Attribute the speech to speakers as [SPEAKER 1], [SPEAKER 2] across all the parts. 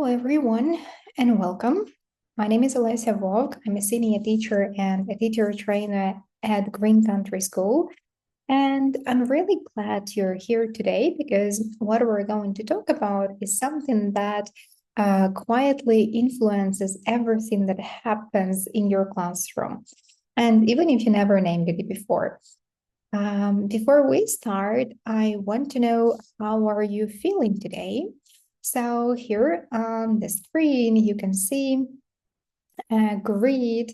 [SPEAKER 1] everyone, and welcome. My name is Alessia Vogt. I'm a senior teacher and a teacher trainer at Green Country School. And I'm really glad you're here today because what we're going to talk about is something that quietly influences everything that happens in your classroom. And even if you never named it before. Before we start, I want to know how are you feeling today? So here on the screen, you can see a grid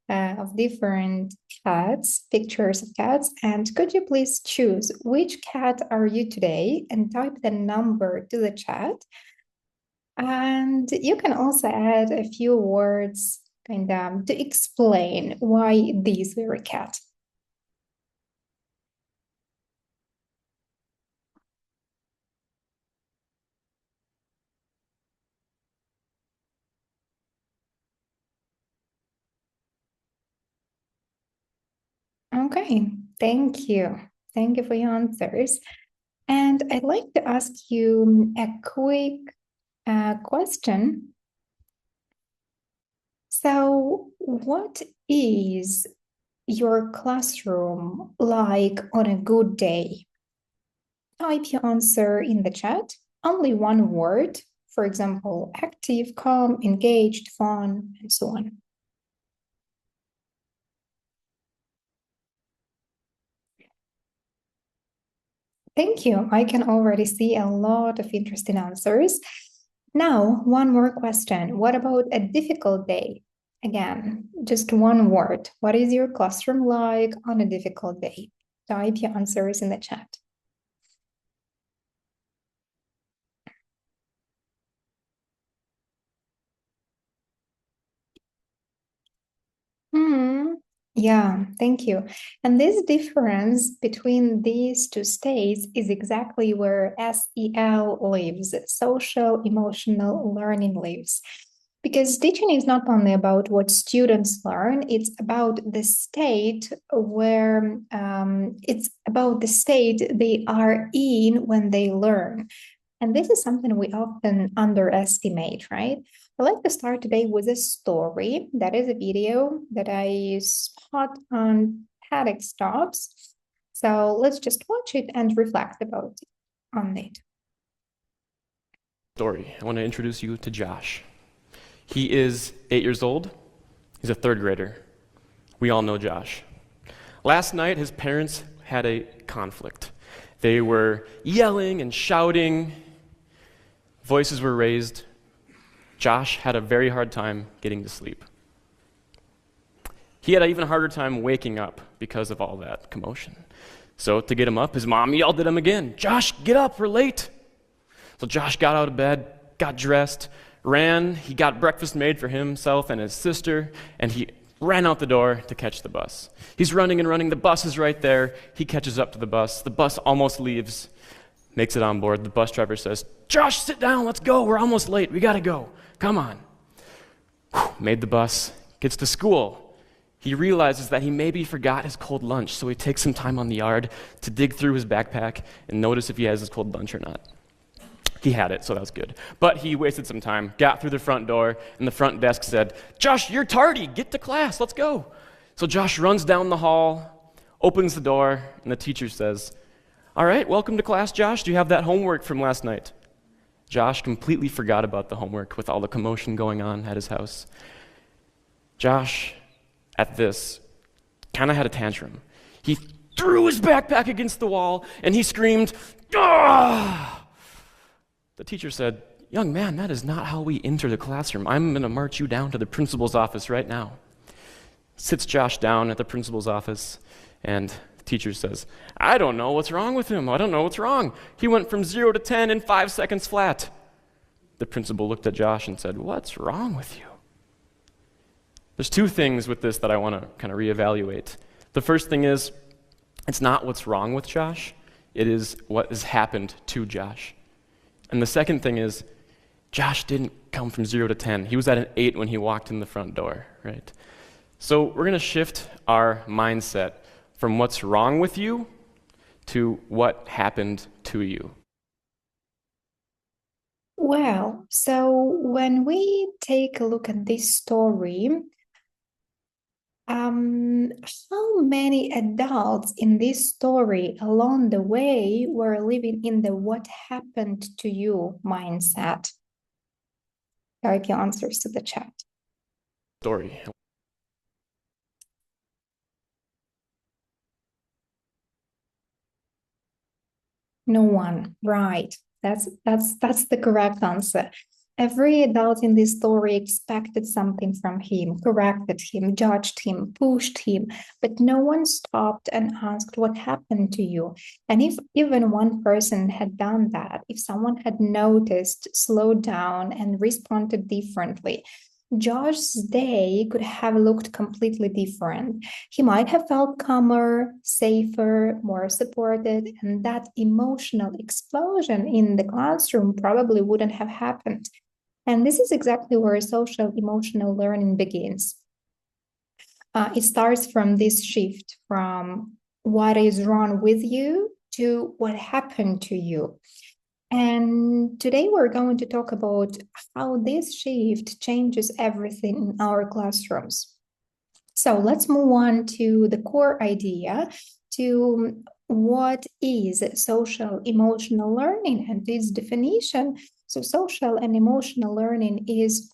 [SPEAKER 1] of different cats, pictures of cats. And could you please choose which cat are you today and type the number to the chat. And you can also add a few words to explain why this very cat. Okay, thank you. Thank you for your answers. And I'd like to ask you a quick question. So, what is your classroom like on a good day? Type your answer in the chat. Only one word, for example, active, calm, engaged, fun, and so on. Thank you. I can already see a lot of interesting answers. Now, one more question. What about a difficult day? Again, just one word. What is your classroom like on a difficult day? Type your answers in the chat. Yeah, thank you. And this difference between these two states is exactly where SEL lives, social emotional learning lives. Because teaching is not only about what students learn, it's about the state where it's about the state they are in when they learn. And this is something we often underestimate, right? I'd like to start today with a story. That is a video that I spot on TEDx Talks. So let's just watch it and reflect about it on it.
[SPEAKER 2] Story. I want to introduce you to Josh. He is 8 years old. He's a third grader. We all know Josh. Last night, his parents had a conflict. They were yelling and shouting. Voices were raised. Josh had a very hard time getting to sleep. He had an even harder time waking up because of all that commotion. So to get him up, his mom yelled at him again, "Josh, get up, we're late." So Josh got out of bed, got dressed, ran. He got breakfast made for himself and his sister, and he ran out the door to catch the bus. He's running and running. The bus is right there. He catches up to the bus. The bus almost leaves, makes it on board. The bus driver says, "Josh, sit down. Let's go. We're almost late. We got to go. Come on." Made the bus, gets to school. He realizes that he maybe forgot his cold lunch, so he takes some time on the yard to dig through his backpack and notice if he has his cold lunch or not. He had it, so that was good. But he wasted some time, got through the front door, and the front desk said, "Josh, you're tardy. Get to class. Let's go." So Josh runs down the hall, opens the door, and the teacher says, "All right, welcome to class, Josh. Do you have that homework from last night?" Josh completely forgot about the homework with all the commotion going on at his house. Josh, at this, kind of had a tantrum. He threw his backpack against the wall, and he screamed, "Ah!" The teacher said, "Young man, that is not how we enter the classroom. I'm going to march you down to the principal's office right now." Sits Josh down at the principal's office, and the teacher says, "I don't know what's wrong with him. I don't know what's wrong. He went from 0 to 10 in 5 seconds flat." The principal looked at Josh and said, "What's wrong with you?" There's two things with this that I want to kind of reevaluate. The first thing is, it's not what's wrong with Josh. It is what has happened to Josh. And the second thing is, Josh didn't come from 0 to 10. He was at an 8 when he walked in the front door, right? So we're going to shift our mindset from what's wrong with you to what happened to you.
[SPEAKER 1] Well, so when we take a look at this story, um, how many adults in this story along the way were living in the what happened to you mindset? Type your answers to the chat.
[SPEAKER 2] Story.
[SPEAKER 1] No one. Right. That's the correct answer. Every adult in this story expected something from him, corrected him, judged him, pushed him, but no one stopped and asked what happened to you. And if even one person had done that, if someone had noticed, slowed down, and responded differently, Josh's day could have looked completely different. He might have felt calmer, safer, more supported, and that emotional explosion in the classroom probably wouldn't have happened. And this is exactly where social emotional learning begins. It starts from this shift from what is wrong with you to what happened to you. And today we're going to talk about how this shift changes everything in our classrooms. So let's move on to the core idea, to what is social emotional learning and its definition. So social and emotional learning is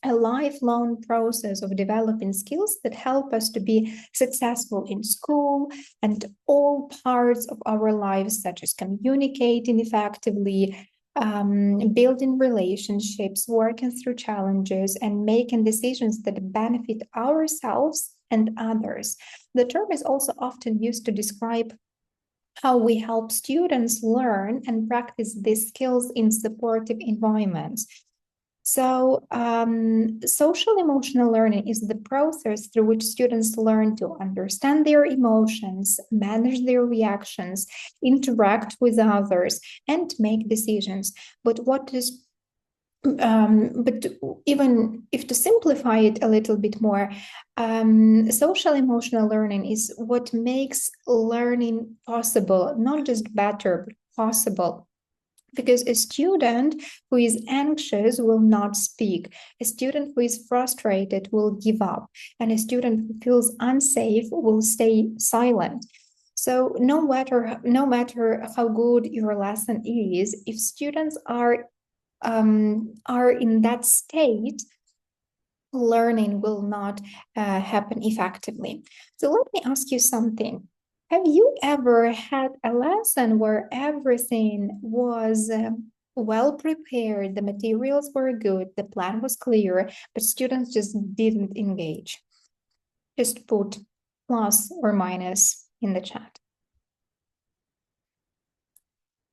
[SPEAKER 1] a lifelong process of developing skills that help us to be successful in school and all parts of our lives, such as communicating effectively, building relationships, working through challenges, and making decisions that benefit ourselves and others. The term is also often used to describe how we help students learn and practice these skills in supportive environments. So, social emotional learning is the process through which students learn to understand their emotions, manage their reactions, interact with others, and make decisions. But what is but even if to simplify it a little bit more, social emotional learning is what makes learning possible, not just better, but possible. Because a student who is anxious will not speak. A student who is frustrated will give up. And a student who feels unsafe will stay silent. So no matter how good your lesson is, if students are in that state, learning will not happen effectively. So let me ask you something. Have you ever had a lesson where everything was well prepared, the materials were good, the plan was clear, but students just didn't engage? Just put plus or minus in the chat.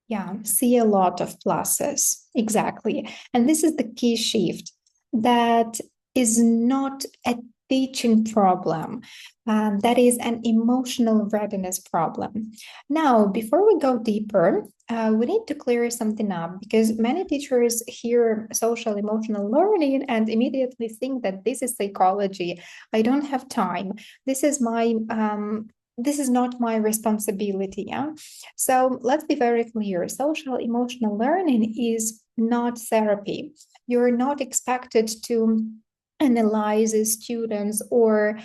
[SPEAKER 1] Yeah, see a lot of pluses. Exactly. And this is the key shift that is not a teaching problem. That is an emotional readiness problem. Now, before we go deeper, we need to clear something up because many teachers hear social emotional learning and immediately think that this is psychology. I don't have time. This is my this is not my responsibility. Yeah. So let's be very clear. Social emotional learning is not therapy. You're not expected to analyze students or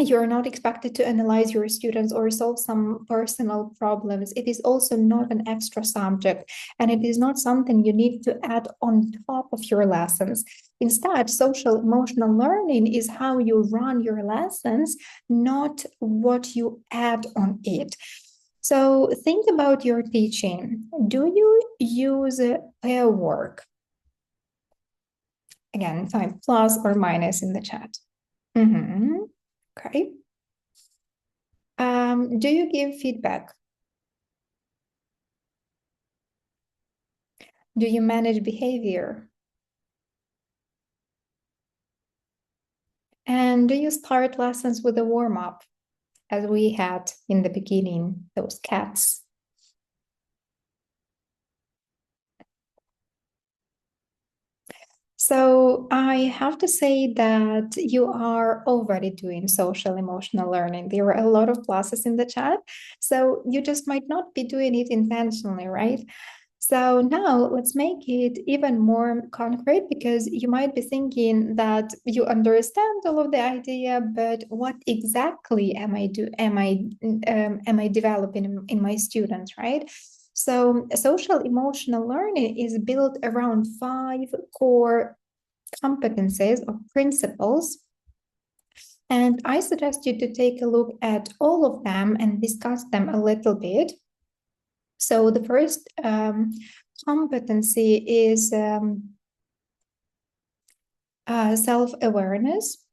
[SPEAKER 1] you're not expected to analyze your students or solve some personal problems. It is also not an extra subject, and it is not something you need to add on top of your lessons. Instead, social emotional learning is how you run your lessons, not what you add on it. So think about your teaching. Do you use pair work? Again, type plus or minus in the chat. Okay. Do you give feedback? Do you manage behavior? And do you start lessons with a warm-up, as we had in the beginning, those cats? So I have to say that you are already doing social emotional learning. There are a lot of pluses in the chat. So you just might not be doing it intentionally, right? So now let's make it even more concrete because you might be thinking that you understand all of the idea, but what exactly am I developing in my students, right? So social emotional learning is built around five core competencies or principles. And I suggest you to take a look at all of them and discuss them a little bit. So the first competency is self-awareness.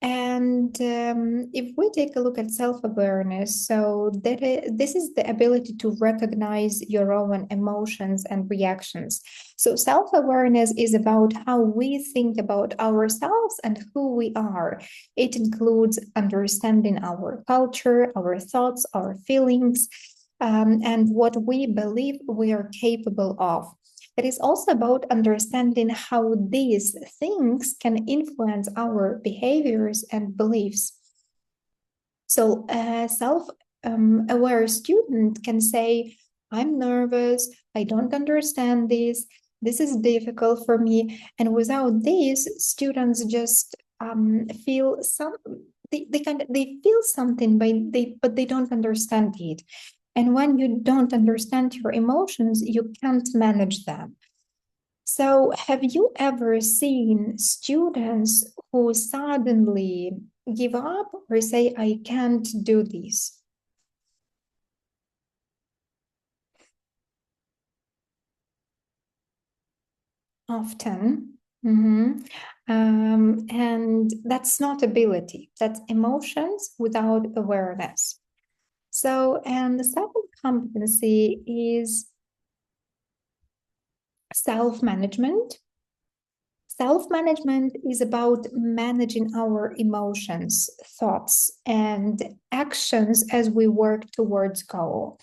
[SPEAKER 1] And if we take a look at self-awareness, so this is the ability to recognize your own emotions and reactions. So self-awareness is about how we think about ourselves and who we are. It includes understanding our culture, our thoughts, our feelings, and what we believe we are capable of. It is also about understanding how these things can influence our behaviors and beliefs. So, a self aware student can say, I'm nervous, I don't understand this is difficult for me. And without this, students just feel they feel something, but they don't understand it. And when you don't understand your emotions, you can't manage them. So, have you ever seen students who suddenly give up or say, I can't do this? Often. Mhm. And that's not ability, that's emotions without awareness. So, and the second competency is self management. Self management is about managing our emotions, thoughts, and actions as we work towards goal.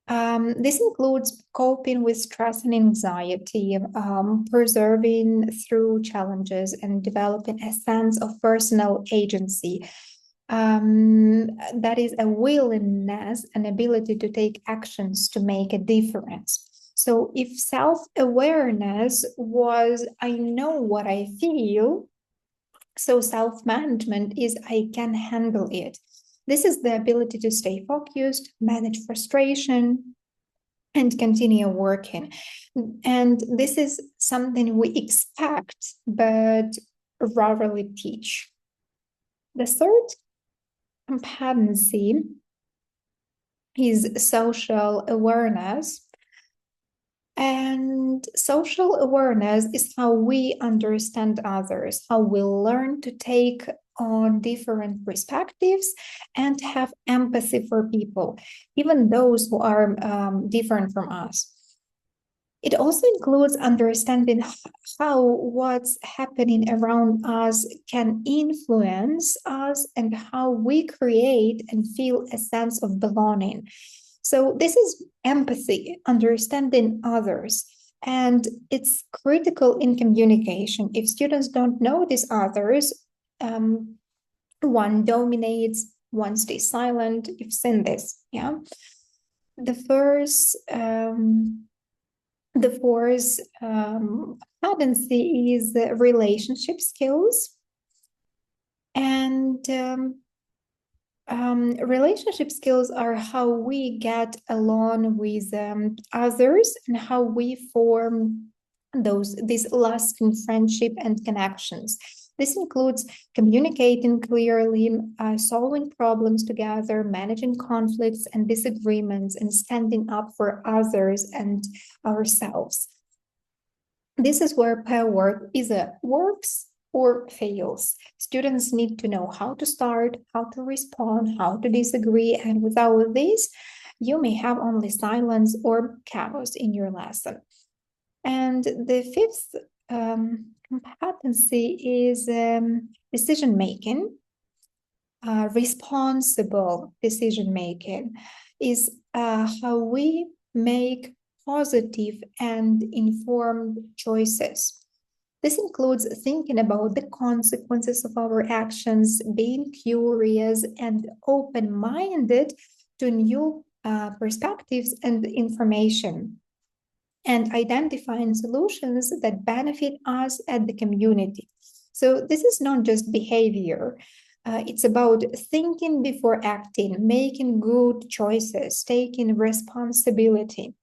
[SPEAKER 1] This includes coping with stress and anxiety, persevering through challenges, and developing a sense of personal agency. That is a willingness and ability to take actions to make a difference. So, if self awareness was, I know what I feel, so self management is, I can handle it. This is the ability to stay focused, manage frustration, and continue working. And this is something we expect, but rarely teach. The third competency is social awareness. And social awareness is how we understand others, how we learn to take on different perspectives and have empathy for people, even those who are different from us. It also includes understanding how what's happening around us can influence us and how we create and feel a sense of belonging. So, this is empathy, understanding others, and it's critical in communication. If students don't notice others, um, one dominates, one stays silent. You've seen this, yeah? The first the fourth competency is relationship skills. And relationship skills are how we get along with others and how we form these lasting friendship and connections. This includes communicating clearly, solving problems together, managing conflicts and disagreements, and standing up for others and ourselves. This is where pair work either works or fails. Students need to know how to start, how to respond, how to disagree, and without this, you may have only silence or chaos in your lesson. And the fifth competency is decision making. Responsible decision making is how we make positive and informed choices. This includes thinking about the consequences of our actions, being curious and open minded to new perspectives, and information, and identifying solutions that benefit us and the community. So, this is not just behavior. It's about thinking before acting, making good choices, taking responsibility.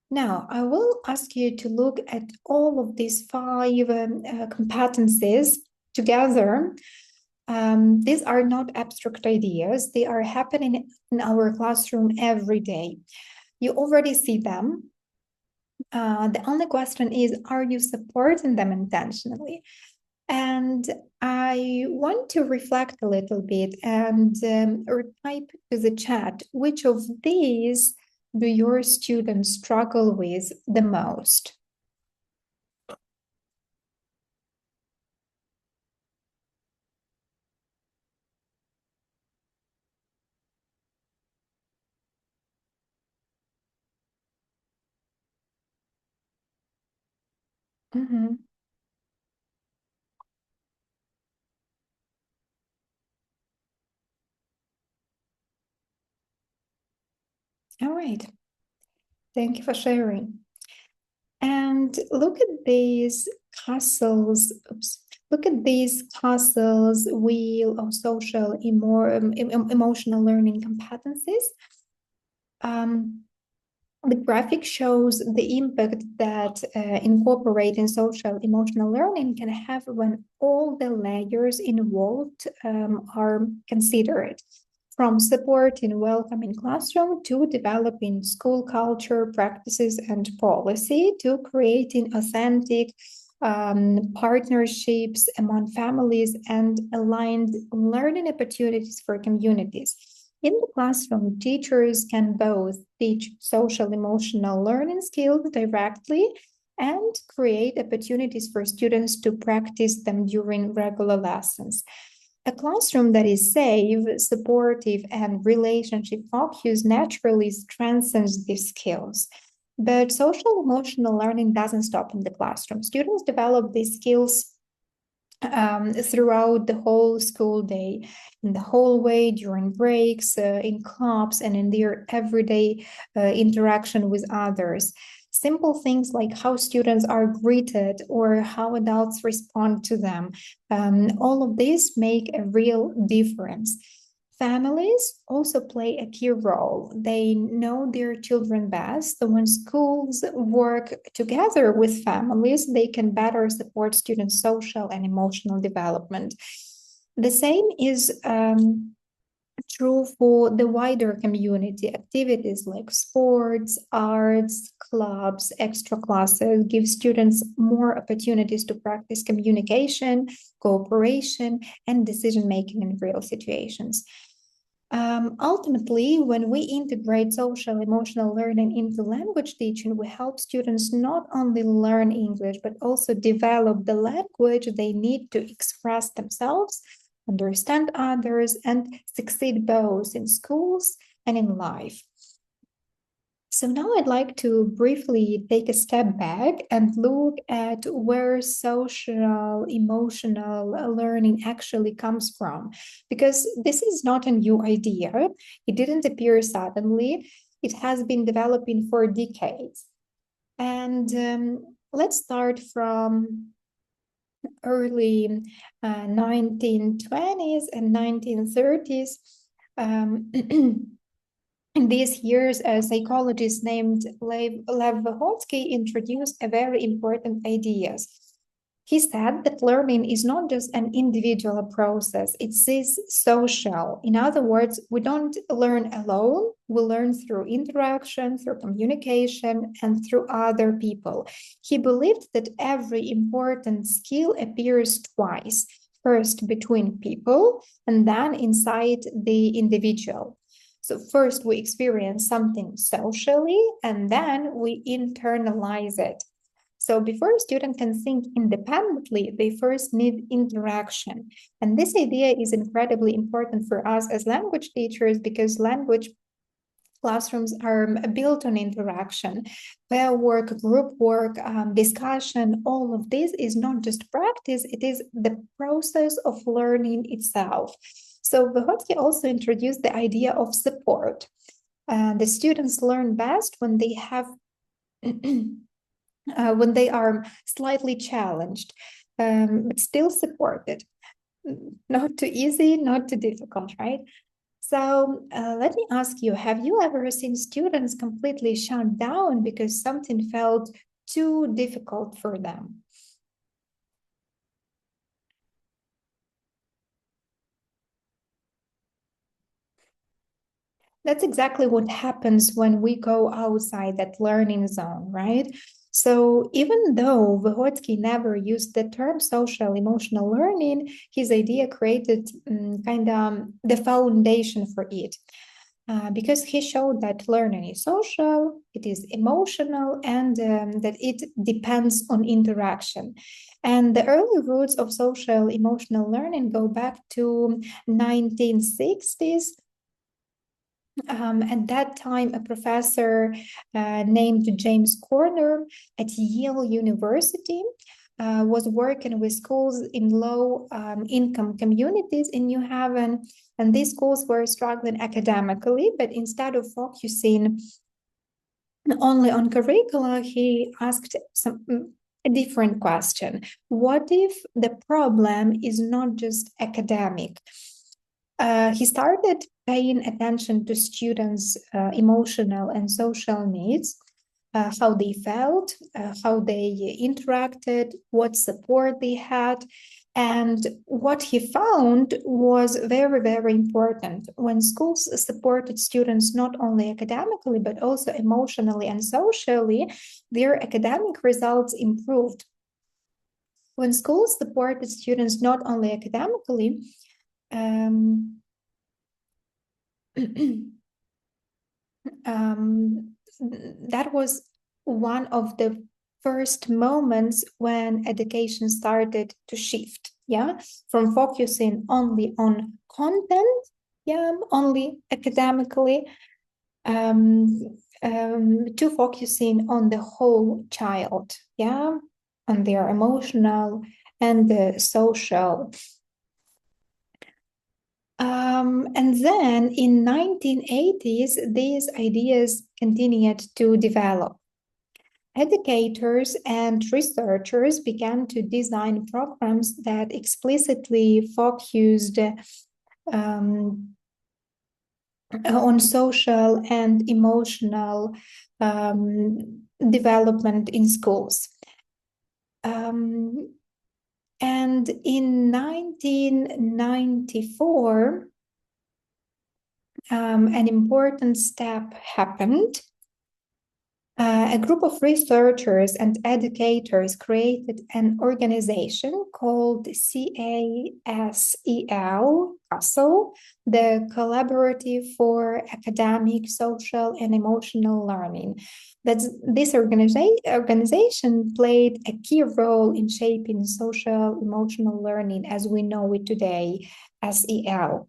[SPEAKER 1] Now, I will ask you to look at all of these five competencies together. These are not abstract ideas, they are happening in our classroom every day. You already see them. The only question is, are you supporting them intentionally? And I want to reflect a little bit and type to the chat which of these do your students struggle with the most? Mhm. All right. Thank you for sharing. And look at these castles. Oops. Look at these castles, wheel of social, emotional learning competencies. Um, the graphic shows the impact that incorporating social emotional learning can have when all the layers involved are considered, from supporting welcoming classroom to developing school culture, practices, and policy to creating authentic partnerships among families and aligned learning opportunities for communities. In the classroom, teachers can both teach social emotional learning skills directly and create opportunities for students to practice them during regular lessons. A classroom that is safe, supportive, and relationship focused naturally strengthens these skills. But social emotional learning doesn't stop in the classroom. Students develop these skills throughout the whole school day, in the hallway, during breaks, in clubs, and in their everyday interaction with others. Simple things like how students are greeted or how adults respond to them. All of this make a real difference. Families also play a key role. They know their children best. So when schools work together with families, they can better support students' social and emotional development. The same is true for the wider community. Activities like sports, arts, clubs, extra classes give students more opportunities to practice communication, cooperation, and decision making in real situations. Ultimately, when we integrate social emotional learning into language teaching, we help students not only learn English, but also develop the language they need to express themselves, understand others, and succeed both in schools and in life. So now I'd like to briefly take a step back and look at where social emotional learning actually comes from, because this is not a new idea. It didn't appear suddenly. It has been developing for decades. And let's start from early 1920s and 1930s. Um, In these years, a psychologist named Lev Vygotsky introduced a very important idea. He said that learning is not just an individual process, it is social. In other words, we don't learn alone, we learn through interaction, through communication, and through other people. He believed that every important skill appears twice, first between people and then inside the individual. So first we experience something socially and then we internalize it. So before a student can think independently, they first need interaction. And this idea is incredibly important for us as language teachers because language classrooms are built on interaction, pair work, group work, discussion. All of this is not just practice, it is the process of learning itself. So Vygotsky also introduced the idea of support. The students learn best when they have when they are slightly challenged, but still supported. Not too easy, not too difficult, right? So let me ask you, have you ever seen students completely shut down because something felt too difficult for them? That's exactly what happens when we go outside that learning zone, right? So even though Vygotsky never used the term social emotional learning, his idea created kind of the foundation for it. Because he showed that learning is social, it is emotional, and that it depends on interaction. And the early roots of social emotional learning go back to 1960s. At that time, a professor named James Corner at Yale University was working with schools in low income communities in New Haven. And these schools were struggling academically, but instead of focusing only on curricula, he asked a different question. What if the problem is not just academic? He started paying attention to students' emotional and social needs, how they felt, how they interacted, what support they had. And what he found was very, very important. When schools supported students not only academically, but also emotionally and socially, their academic results improved. When schools supported students not only academically, um, that was one of the first moments when education started to shift, yeah, from focusing only on content, yeah, only academically, to focusing on the whole child, yeah, on their emotional and the social. And then in 1980s, these ideas continued to develop. Educators and researchers began to design programs that explicitly focused on social and emotional development in schools. And in 1994, an important step happened. A group of researchers and educators created an organization called CASEL, the Collaborative for Academic, Social, and Emotional Learning. This organization played a key role in shaping social emotional learning as we know it today, SEL.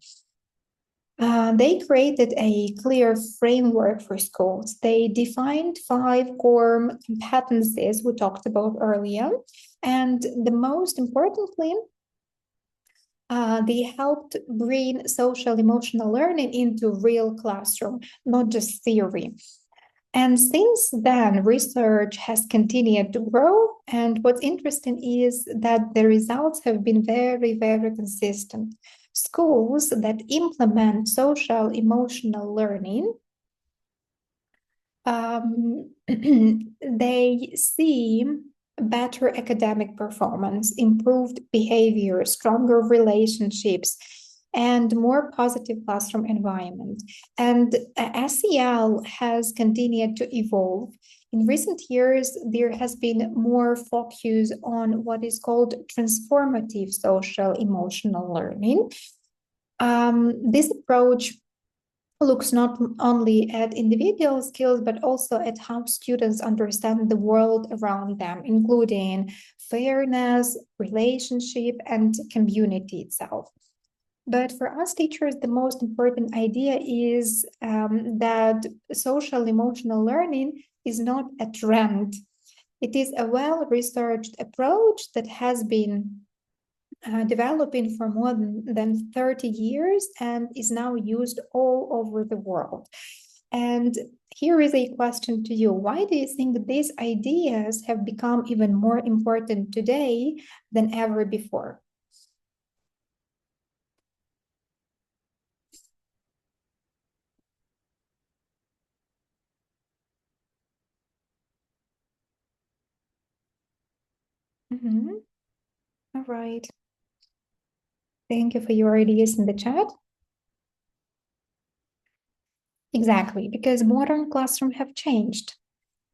[SPEAKER 1] They created a clear framework for schools. They defined 5 core competencies we talked about earlier. And the most importantly, they helped bring social emotional learning into real classroom, not just theory. And since then, research has continued to grow. And what's interesting is that the results have been very, very consistent. Schools that implement social emotional learning, they see better academic performance, improved behavior, stronger relationships, and more positive classroom environment. And SEL has continued to evolve. In recent years, there has been more focus on what is called transformative social emotional learning. This approach looks not only at individual skills, but also at how students understand the world around them, including fairness, relationship, and community itself. But for us teachers, the most important idea is that social emotional learning is not a trend. It is a well-researched approach that has been developing for more than 30 years and is now used all over the world. And here is a question to you. Why do you think these ideas have become even more important today than ever before? Mhm. All right. Thank you for your ideas in the chat. Exactly, because modern classrooms have changed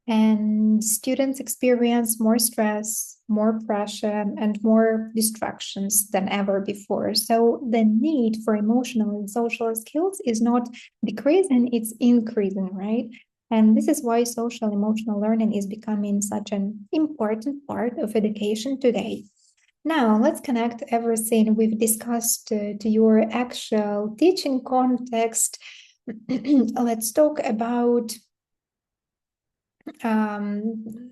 [SPEAKER 1] and students experience more stress, more pressure, and more distractions than ever before. So the need for emotional and social skills is not decreasing, it's increasing, right? And this is why social emotional learning is becoming such an important part of education today. Now, let's connect everything we've discussed to your actual teaching context. Let's talk about um,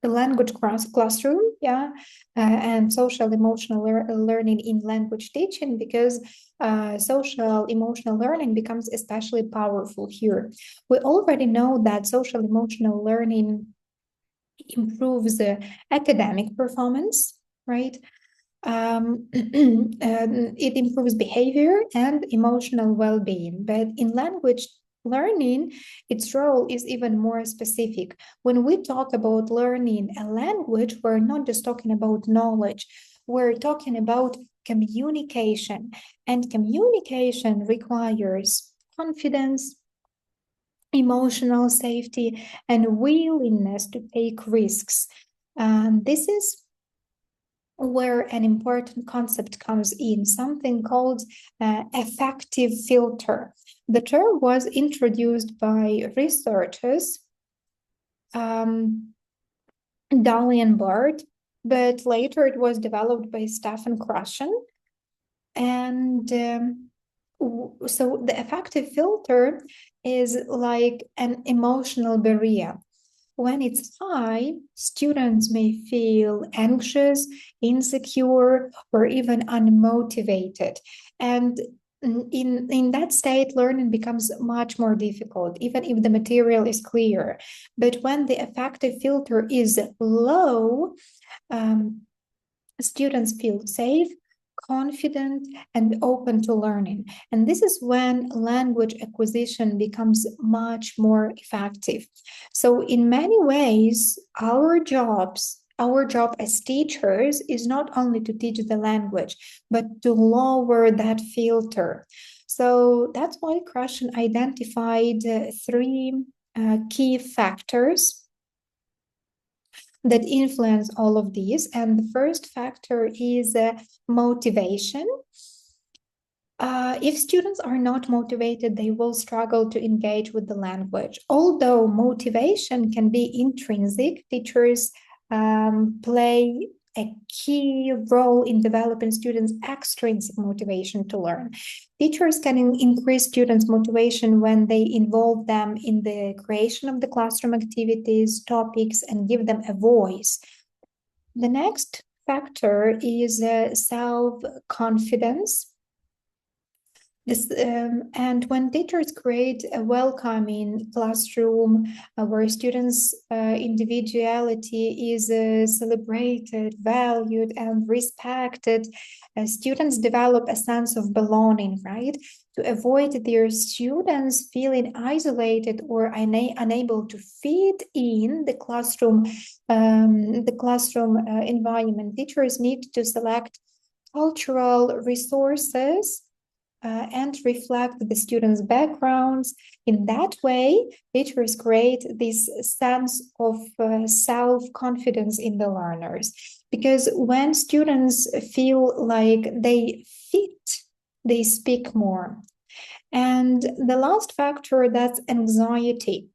[SPEAKER 1] the language classroom, yeah, and social emotional learning in language teaching, because social emotional learning becomes especially powerful here. We already know that social emotional learning improves academic performance, right? It improves behavior and emotional well-being. But in language learning, its role is even more specific. When we talk about learning a language, we're not just talking about knowledge, we're talking about communication. And communication requires confidence, emotional safety, and willingness to take risks. This is where an important concept comes in, something called affective filter. The term was introduced by researchers um, Dolly and Bart, but later it was developed by Stefan Krashen. And so the affective filter is like an emotional barrier. When it's high, students may feel anxious, insecure, or even unmotivated. And in that state, learning becomes much more difficult, even if the material is clear. But when the affective filter is low, um, students feel safe, confident, and open to learning. And this is when language acquisition becomes much more effective. So, in many ways, our job as teachers is not only to teach the language, but to lower that filter. So that's why Krashen identified three key factors that influence all of these. And the first factor is motivation. If students are not motivated, they will struggle to engage with the language. Although motivation can be intrinsic, teachers play a key role in developing students' extrinsic motivation to learn. Teachers can increase students' motivation when they involve them in the creation of the classroom activities, topics, and give them a voice. The next factor is self-confidence. And when teachers create a welcoming classroom where students' individuality is celebrated, valued, and respected, students develop a sense of belonging, right? To avoid their students feeling isolated or unable to fit in the classroom environment, teachers need to select cultural resources and reflect the students' backgrounds. In that way, teachers create this sense of self-confidence in the learners. Because when students feel like they fit, they speak more. And the last factor, that's anxiety.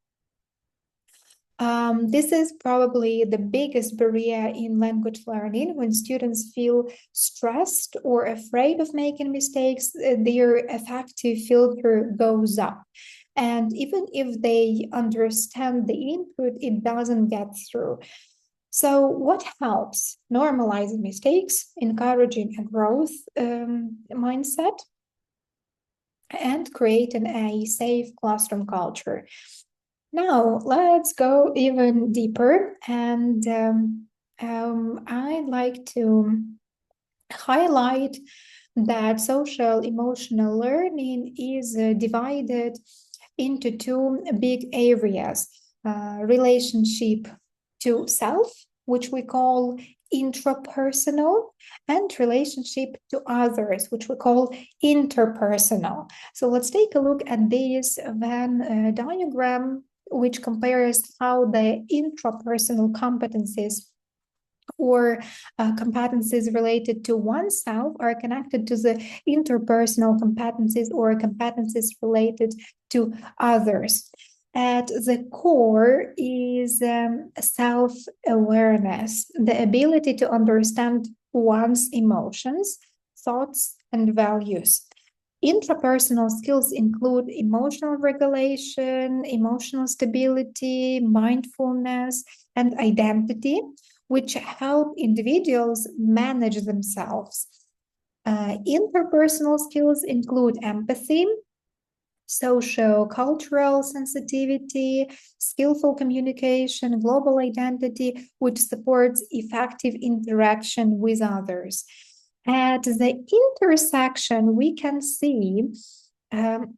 [SPEAKER 1] This is probably the biggest barrier in language learning. When students feel stressed or afraid of making mistakes, their affective filter goes up. And even if they understand the input, it doesn't get through. So, what helps? Normalizing mistakes, encouraging a growth mindset, and creating a safe classroom culture. Now, let's go even deeper, and I'd like to highlight that social emotional learning is divided into two big areas: relationship to self, which we call intrapersonal, and relationship to others, which we call interpersonal. So let's take a look at this Venn diagram, which compares how the intrapersonal competencies or competencies related to oneself are connected to the interpersonal competencies or competencies related to others. At the core is self awareness, the ability to understand one's emotions, thoughts, and values. Intrapersonal skills include emotional regulation, emotional stability, mindfulness, and identity, which help individuals manage themselves. Interpersonal skills include empathy, socio-cultural sensitivity, skillful communication, global identity, which supports effective interaction with others. At the intersection, we can see um,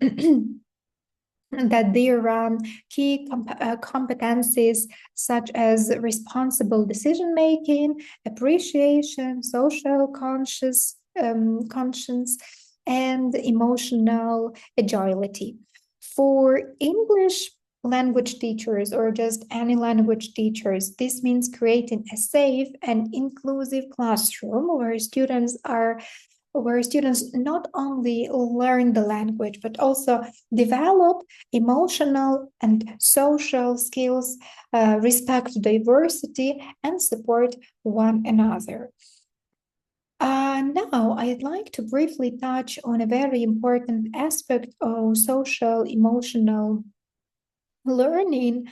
[SPEAKER 1] that there are key competencies such as responsible decision making, appreciation, social conscience, and emotional agility. For English language teachers or just any language teachers, this means creating a safe and inclusive classroom where students not only learn the language but also develop emotional and social skills, respect diversity, and support one another. Now, I'd like to briefly touch on a very important aspect of social emotional learning,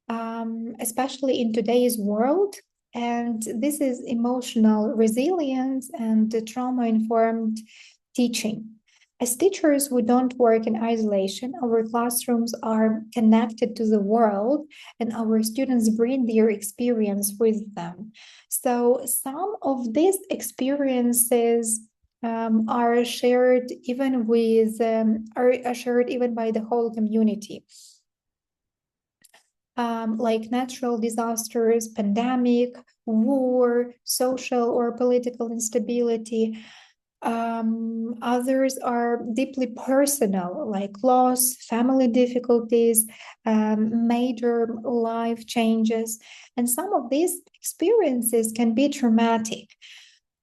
[SPEAKER 1] especially in today's world. And this is emotional resilience and trauma informed teaching. As teachers, we don't work in isolation. Our classrooms are connected to the world, and our students bring their experience with them. So, some of these experiences are shared even are shared even by the whole community, like natural disasters, pandemic, war, social or political instability. Others are deeply personal, like loss, family difficulties, major life changes. And some of these experiences can be traumatic.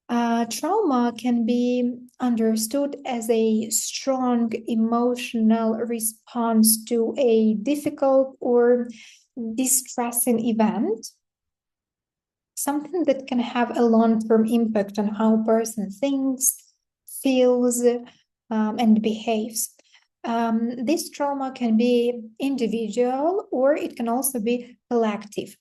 [SPEAKER 1] Trauma can be understood as a strong emotional response to a difficult or distressing event, something that can have a long-term impact on how a person thinks, feels, and behaves. This trauma can be individual or it can also be collective.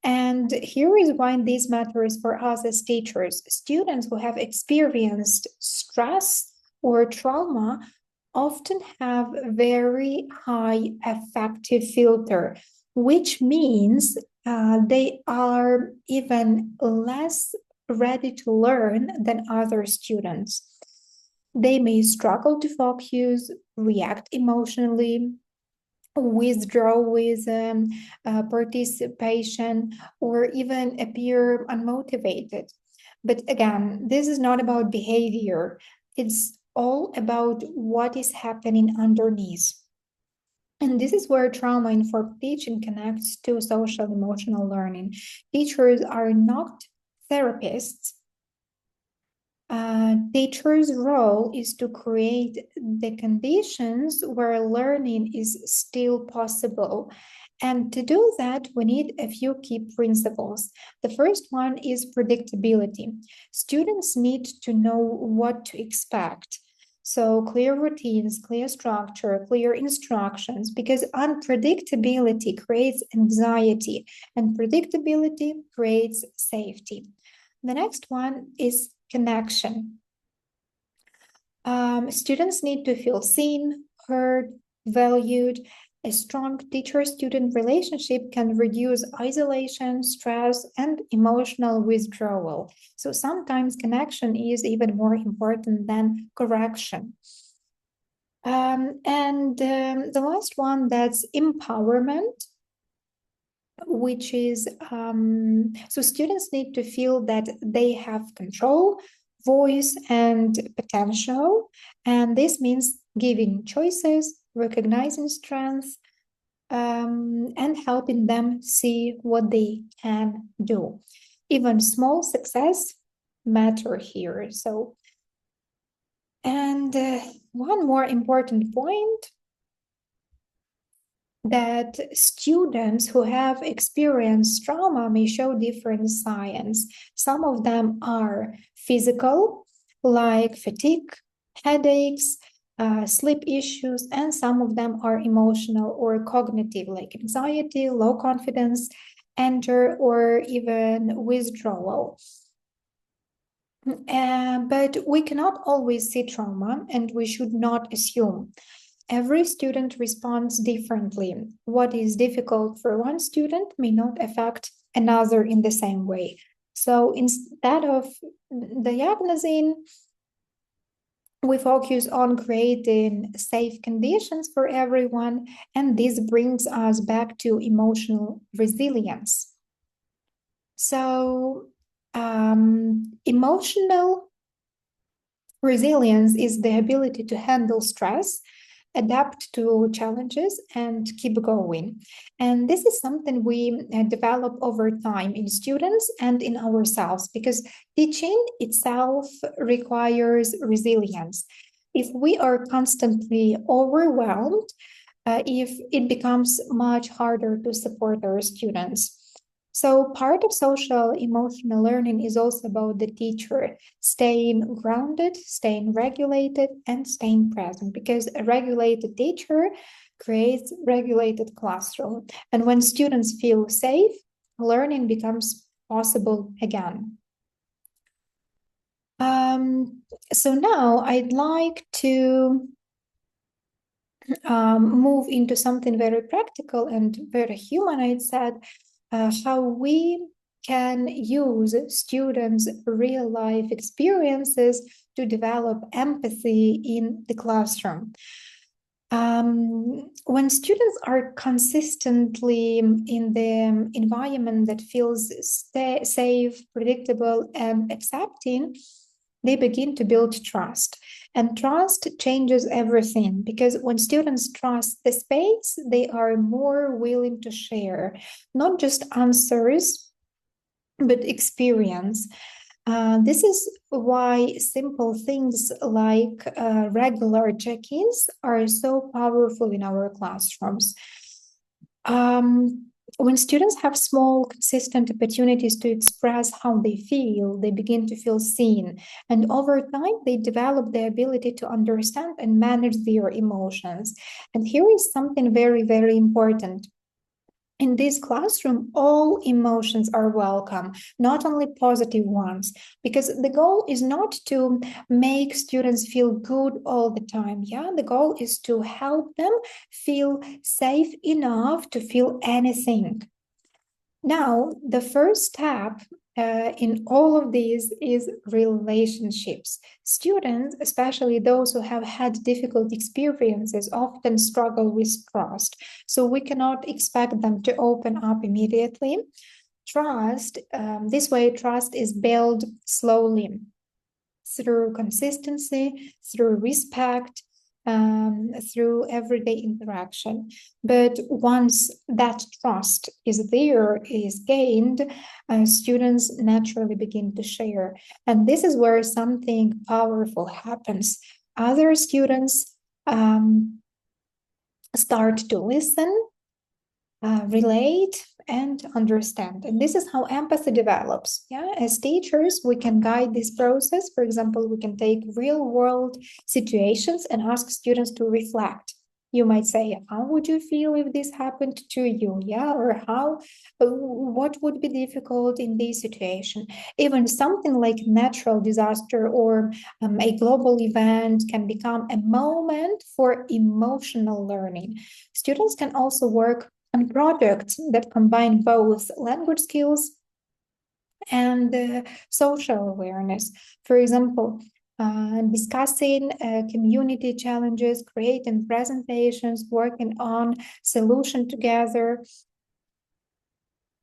[SPEAKER 1] And here is why this matters for us as teachers. Students who have experienced stress or trauma often have very high affective filter, which means they are even less ready to learn than other students. They may struggle to focus, react emotionally, withdraw with participation, or even appear unmotivated. But again, this is not about behavior, it's all about what is happening underneath. And this is where trauma informed teaching connects to social emotional learning. Teachers are not therapists. Teacher's role is to create the conditions where learning is still possible. And to do that, we need a few key principles. The first one is predictability. Students need to know what to expect. So, clear routines, clear structure, clear instructions, because unpredictability creates anxiety, and predictability creates safety. The next one is connection. Students need to feel seen, heard, valued. A strong teacher-student relationship can reduce isolation, stress, and emotional withdrawal. So sometimes connection is even more important than correction. And the last one, that's empowerment, which is so students need to feel that they have control, voice, and potential. And this means giving choices, recognizing strengths, and helping them see what they can do. Even small success matter here. So, and one more important point, that students who have experienced trauma may show different signs. Some of them are physical, like fatigue, headaches, sleep issues, and some of them are emotional or cognitive, like anxiety, low confidence, anger, or even withdrawal. But we cannot always see trauma, and we should not assume. Every student responds differently. What is difficult for one student may not affect another in the same way. So instead of diagnosing, we focus on creating safe conditions for everyone, and this brings us back to emotional resilience. So, emotional resilience is the ability to handle stress, adapt to challenges, and keep going. And this is something we develop over time in students and in ourselves, because teaching itself requires resilience. If we are constantly overwhelmed, if it becomes much harder to support our students. So, part of social emotional learning is also about the teacher staying grounded, staying regulated, and staying present, because a regulated teacher creates regulated classroom. And when students feel safe, learning becomes possible again. So now I'd like to move into something very practical and very human. I said how we can use students' real life experiences to develop empathy in the classroom. When students are consistently in the environment that feels safe, predictable, and accepting, they begin to build trust. And trust changes everything, because when students trust the space, they are more willing to share not just answers, but experience. This is why simple things like regular check ins are so powerful in our classrooms. When students have small, consistent opportunities to express how they feel, they begin to feel seen. And over time, they develop the ability to understand and manage their emotions. And here is something very, very important. In this classroom, all emotions are welcome, not only positive ones, because the goal is not to make students feel good all the time. Yeah, the goal is to help them feel safe enough to feel anything. Now, the first step in all of these is relationships. Students, especially those who have had difficult experiences, often struggle with trust. So we cannot expect them to open up immediately. This way, trust is built slowly through consistency, through respect, through everyday interaction. But once that trust is there, is gained, students naturally begin to share. And this is where something powerful happens. Other students start to listen, relate, and understand. And this is how empathy develops. Yeah, as teachers, we can guide this process. For example, we can take real world situations and ask students to reflect. You might say, how would you feel if this happened to you? Yeah, or what would be difficult in this situation? Even something like natural disaster or a global event can become a moment for emotional learning. Students can also work on projects that combine both language skills and social awareness. For example, discussing community challenges, creating presentations, working on solution together.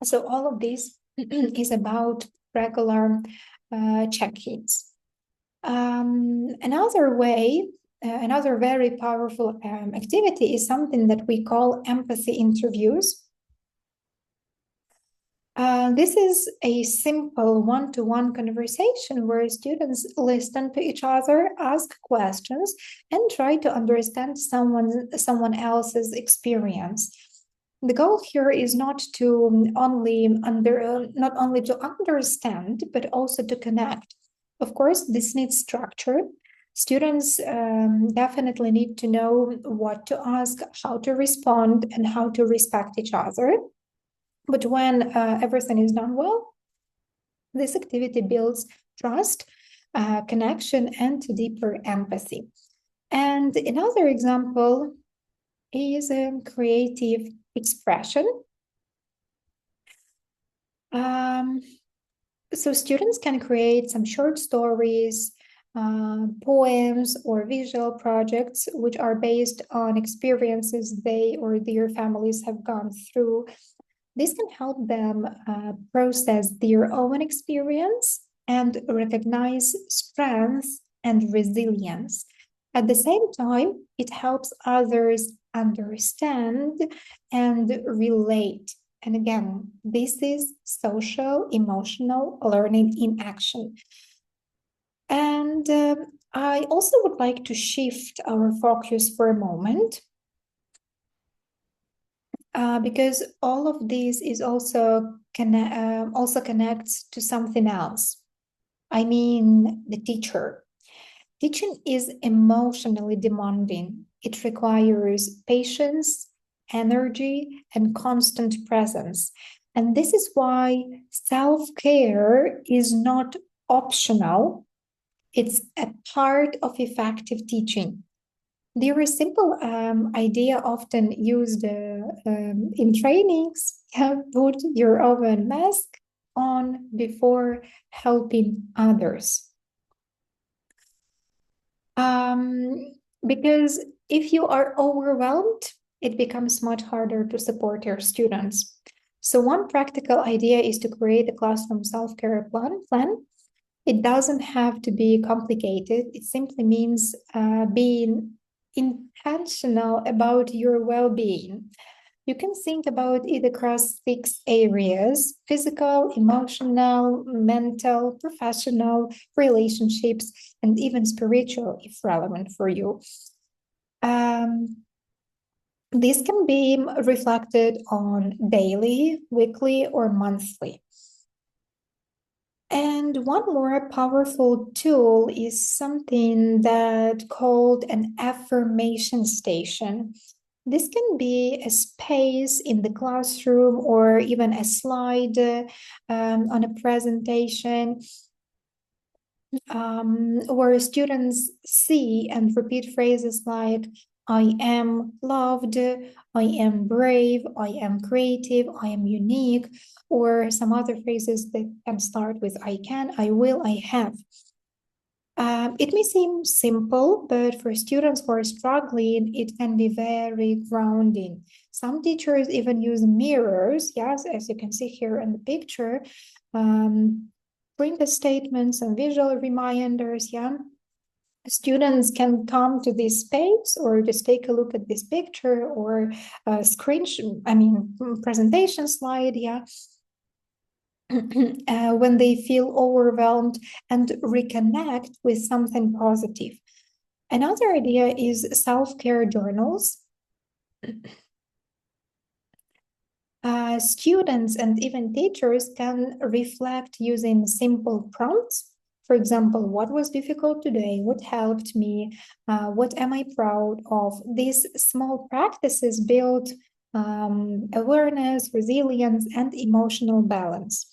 [SPEAKER 1] So all of this is about regular check-ins. Another very powerful activity is something that we call empathy interviews. This is a simple one-to-one conversation where students listen to each other, ask questions, and try to understand someone else's experience. The goal here is not only to understand, but also to connect. Of course, this needs structure. Students definitely need to know what to ask, how to respond, and how to respect each other. But when everything is done well, this activity builds trust, connection, and deeper empathy. And another example is creative expression. So students can create some short stories, poems, or visual projects which are based on experiences they or their families have gone through. This can help them process their own experience and recognize strength and resilience. At the same time, it helps others understand and relate. And again, this is social emotional learning in action. And I also would like to shift our focus for a moment because all of this is also connects to something else. I mean, the teacher. Teaching is emotionally demanding. It requires patience, energy, and constant presence. And this is why self-care is not optional. It's a part of effective teaching. There is a simple idea often used in trainings. Put your own mask on before helping others. Because if you are overwhelmed, it becomes much harder to support your students. So one practical idea is to create a classroom self-care plan. It doesn't have to be complicated. It simply means being intentional about your well-being. You can think about it across 6 areas: physical, emotional, mental, professional, relationships, and even spiritual, if relevant for you. This can be reflected on daily, weekly, or monthly. And one more powerful tool is something that called an affirmation station. This can be a space in the classroom or even a slide on a presentation where students see and repeat phrases like, I am loved, I am brave, I am creative, I am unique, or some other phrases that can start with I can, I will, I have. It may seem simple, but for students who are struggling, it can be very grounding. Some teachers even use mirrors, yes, as you can see here in the picture, printed statements and visual reminders, yeah. Students can come to this space or just take a look at this picture or presentation slide, yeah. When they feel overwhelmed and reconnect with something positive. Another idea is self-care journals. Students and even teachers can reflect using simple prompts. For example, what was difficult today? What helped me? What am I proud of? These small practices build awareness, resilience, and emotional balance.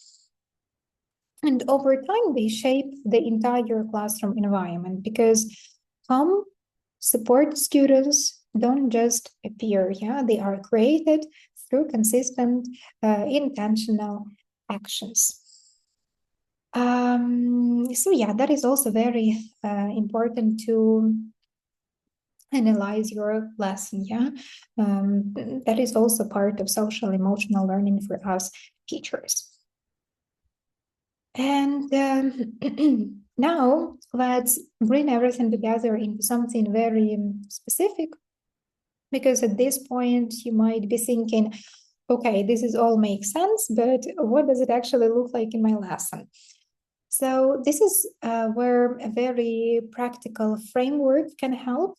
[SPEAKER 1] And over time, they shape the entire classroom environment because calm, support students don't just appear, yeah, they are created through consistent, intentional actions. So yeah, that is also very important to analyze your lesson, yeah. That is also part of social emotional learning for us teachers. And now let's bring everything together into something very specific, because at this point you might be thinking, okay, this is all makes sense, but what does it actually look like in my lesson? So this is where a very practical framework can help.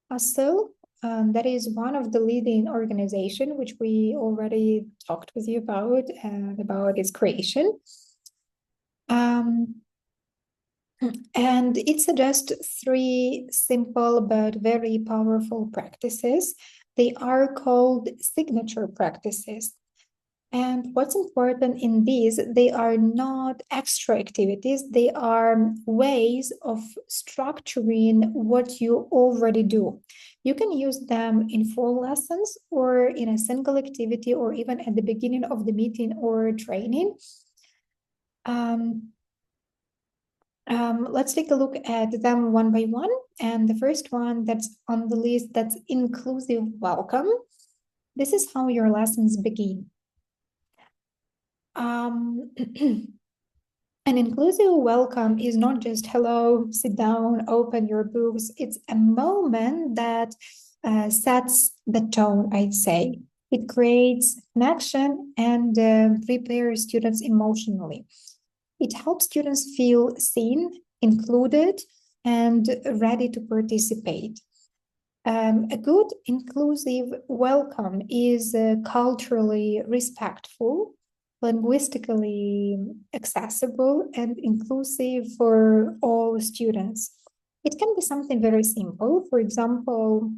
[SPEAKER 1] Also, that is one of the leading organization, which we already talked with you about its creation. And it suggests three simple but very powerful practices. They are called signature practices. And what's important in these, they are not extra activities, they are ways of structuring what you already do. You can use them in full lessons or in a single activity or even at the beginning of the meeting or training. Let's take a look at them one by one. And the first one that's on the list, that's inclusive welcome. This is how your lessons begin. An inclusive welcome is not just hello, sit down, open your books. It's a moment that sets the tone, I'd say. It creates connection and prepares students emotionally. It helps students feel seen, included, and ready to participate. A good inclusive welcome is culturally respectful, linguistically accessible, and inclusive for all students. It can be something very simple. For example,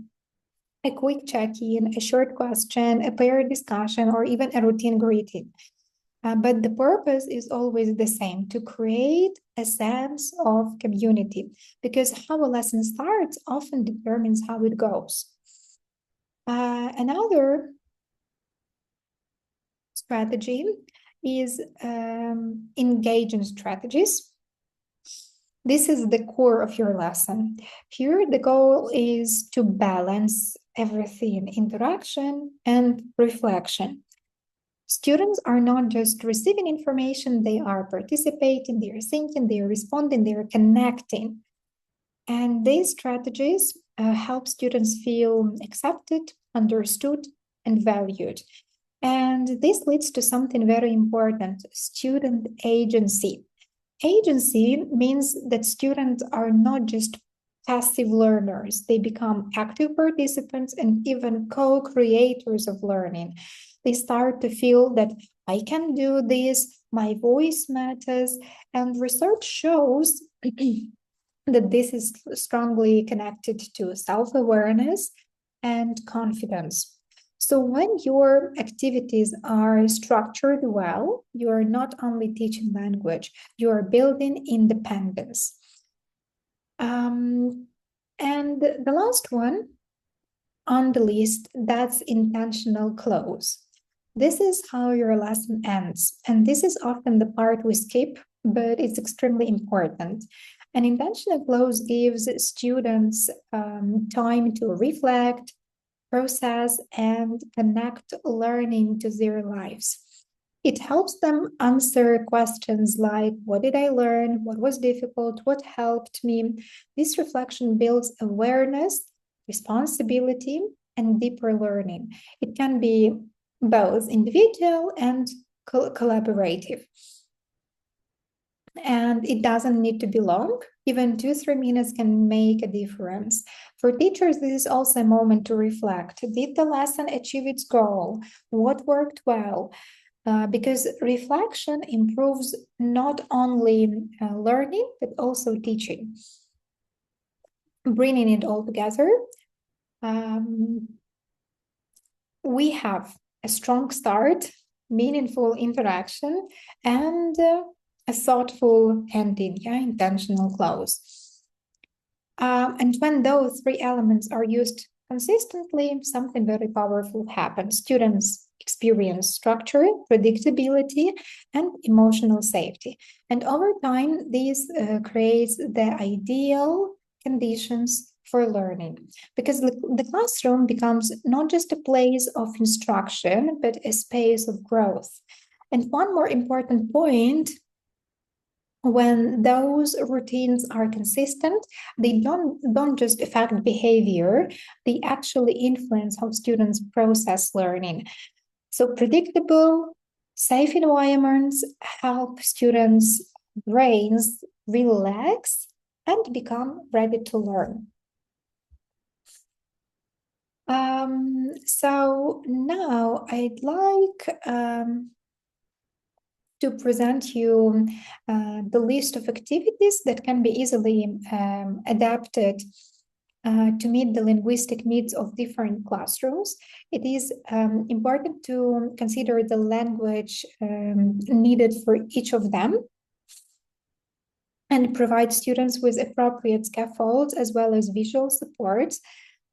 [SPEAKER 1] a quick check-in, a short question, a pair discussion, or even a routine greeting. But the purpose is always the same, to create a sense of community, because how a lesson starts often determines how it goes. Another strategy is engaging strategies. This is the core of your lesson. Here, the goal is to balance everything, interaction and reflection. Students are not just receiving information, they are participating, they are thinking, they are responding, they are connecting. And these strategies help students feel accepted, understood, and valued. And this leads to something very important: student agency. Agency means that students are not just passive learners, they become active participants and even co-creators of learning. They start to feel that I can do this, my voice matters, and research shows that this is strongly connected to self-awareness and confidence. So when your activities are structured well, you are not only teaching language, you are building independence. And the last one on the list, that's intentional close. This is how your lesson ends. And this is often the part we skip, but it's extremely important. An intentional close gives students time to reflect, process, and connect learning to their lives. It helps them answer questions like, what did I learn? What was difficult? What helped me? This reflection builds awareness, responsibility, and deeper learning. It can be both individual and collaborative. And it doesn't need to be long. Even 2-3 minutes can make a difference. For teachers, this is also a moment to reflect. Did the lesson achieve its goal? What worked well? because reflection improves not only learning, but also teaching. Bringing it all together, um, we have a strong start, meaningful interaction, and a thoughtful ending, intentional close. And when those three elements are used consistently, something very powerful happens. Students experience structure, predictability, and emotional safety. And over time, this creates the ideal conditions for learning because the classroom becomes not just a place of instruction, but a space of growth. And one more important point, when those routines are consistent, they don't just affect behavior, they actually influence how students process learning. So predictable, safe environments help students' brains relax and become ready to learn. So now I'd like to present you the list of activities that can be easily adapted to meet the linguistic needs of different classrooms. It is important to consider the language needed for each of them and provide students with appropriate scaffolds as well as visual supports.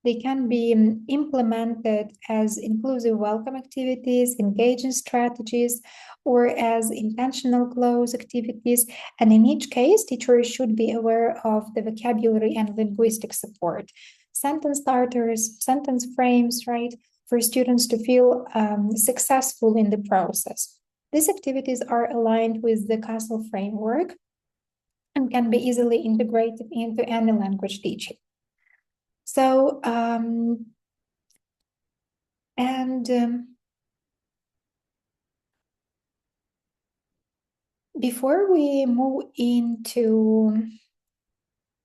[SPEAKER 1] They can be implemented as inclusive welcome activities, engaging strategies, or as intentional close activities. And in each case, teachers should be aware of the vocabulary and linguistic support. Sentence starters, sentence frames, right, for students to feel successful in the process. These activities are aligned with the Castle framework and can be easily integrated into any language teaching. So, before we move into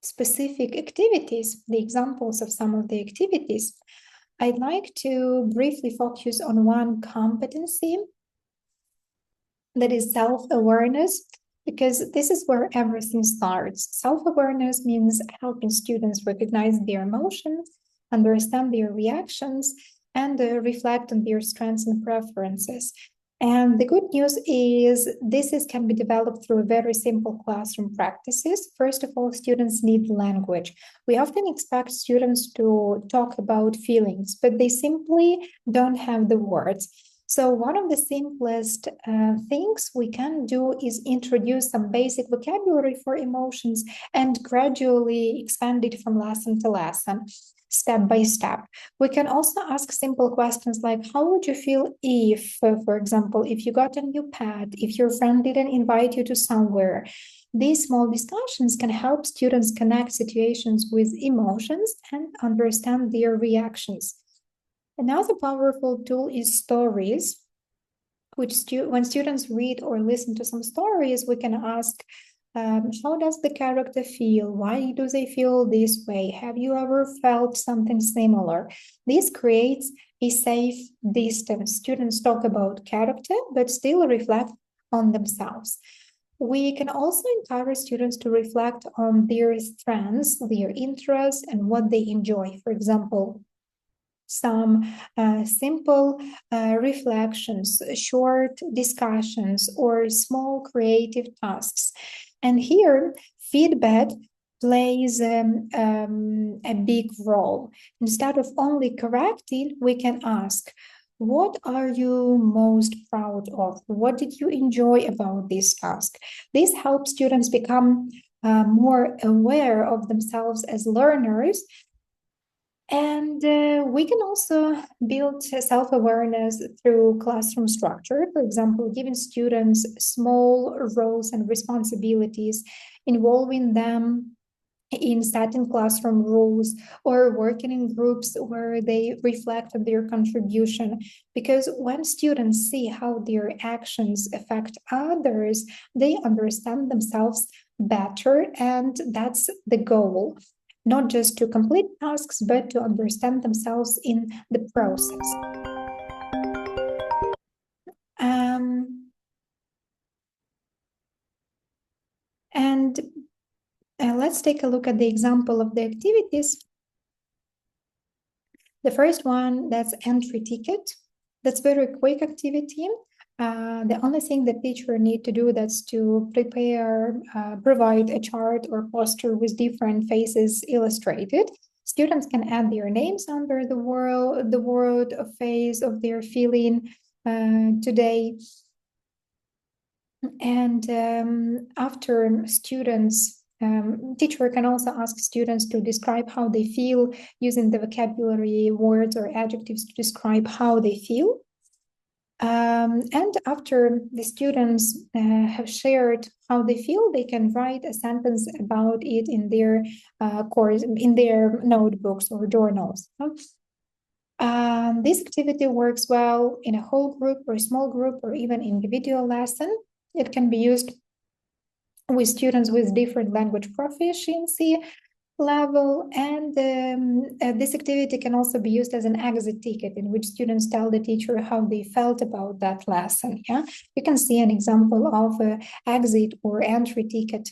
[SPEAKER 1] specific activities, the examples of some of the activities, I'd like to briefly focus on one competency, that is self-awareness, because this is where everything starts. Self-awareness means helping students recognize their emotions, understand their reactions, and reflect on their strengths and preferences. And the good news is can be developed through very simple classroom practices. First of all, students need language. We often expect students to talk about feelings, but they simply don't have the words. So one of the simplest things we can do is introduce some basic vocabulary for emotions and gradually expand it from lesson to lesson, step by step. We can also ask simple questions like, how would you feel if, for example, if you got a new pet, if your friend didn't invite you to somewhere? These small discussions can help students connect situations with emotions and understand their reactions. Another powerful tool is stories, which when students read or listen to some stories, we can ask, how does the character feel? Why do they feel this way? Have you ever felt something similar? This creates a safe distance. Students talk about character, but still reflect on themselves. We can also encourage students to reflect on their strengths, their interests, and what they enjoy. For example, some simple reflections, short discussions, or small creative tasks. And here, feedback plays a big role. Instead of only correcting, we can ask, what are you most proud of? What did you enjoy about this task? This helps students become more aware of themselves as learners. And we can also build self-awareness through classroom structure. For example, giving students small roles and responsibilities, involving them in setting classroom rules, or working in groups where they reflect on their contribution. Because when students see how their actions affect others, they understand themselves better, and that's the goal. Not just to complete tasks, but to understand themselves in the process. Let's take a look at the example of the activities. The first one, that's entry ticket. That's very quick activity. The only thing the teacher need to do that's to provide a chart or poster with different faces illustrated. Students can add their names under the word or face of their feeling today. And after teacher can also ask students to describe how they feel using the vocabulary, words, or adjectives to describe how they feel. And after the students have shared how they feel, they can write a sentence about it in their in their notebooks or journals. This activity works well in a whole group or a small group or even individual lesson. It can be used with students with different language proficiency level, and this activity can also be used as an exit ticket in which students tell the teacher how they felt about that lesson. Yeah, you can see an example of exit or entry ticket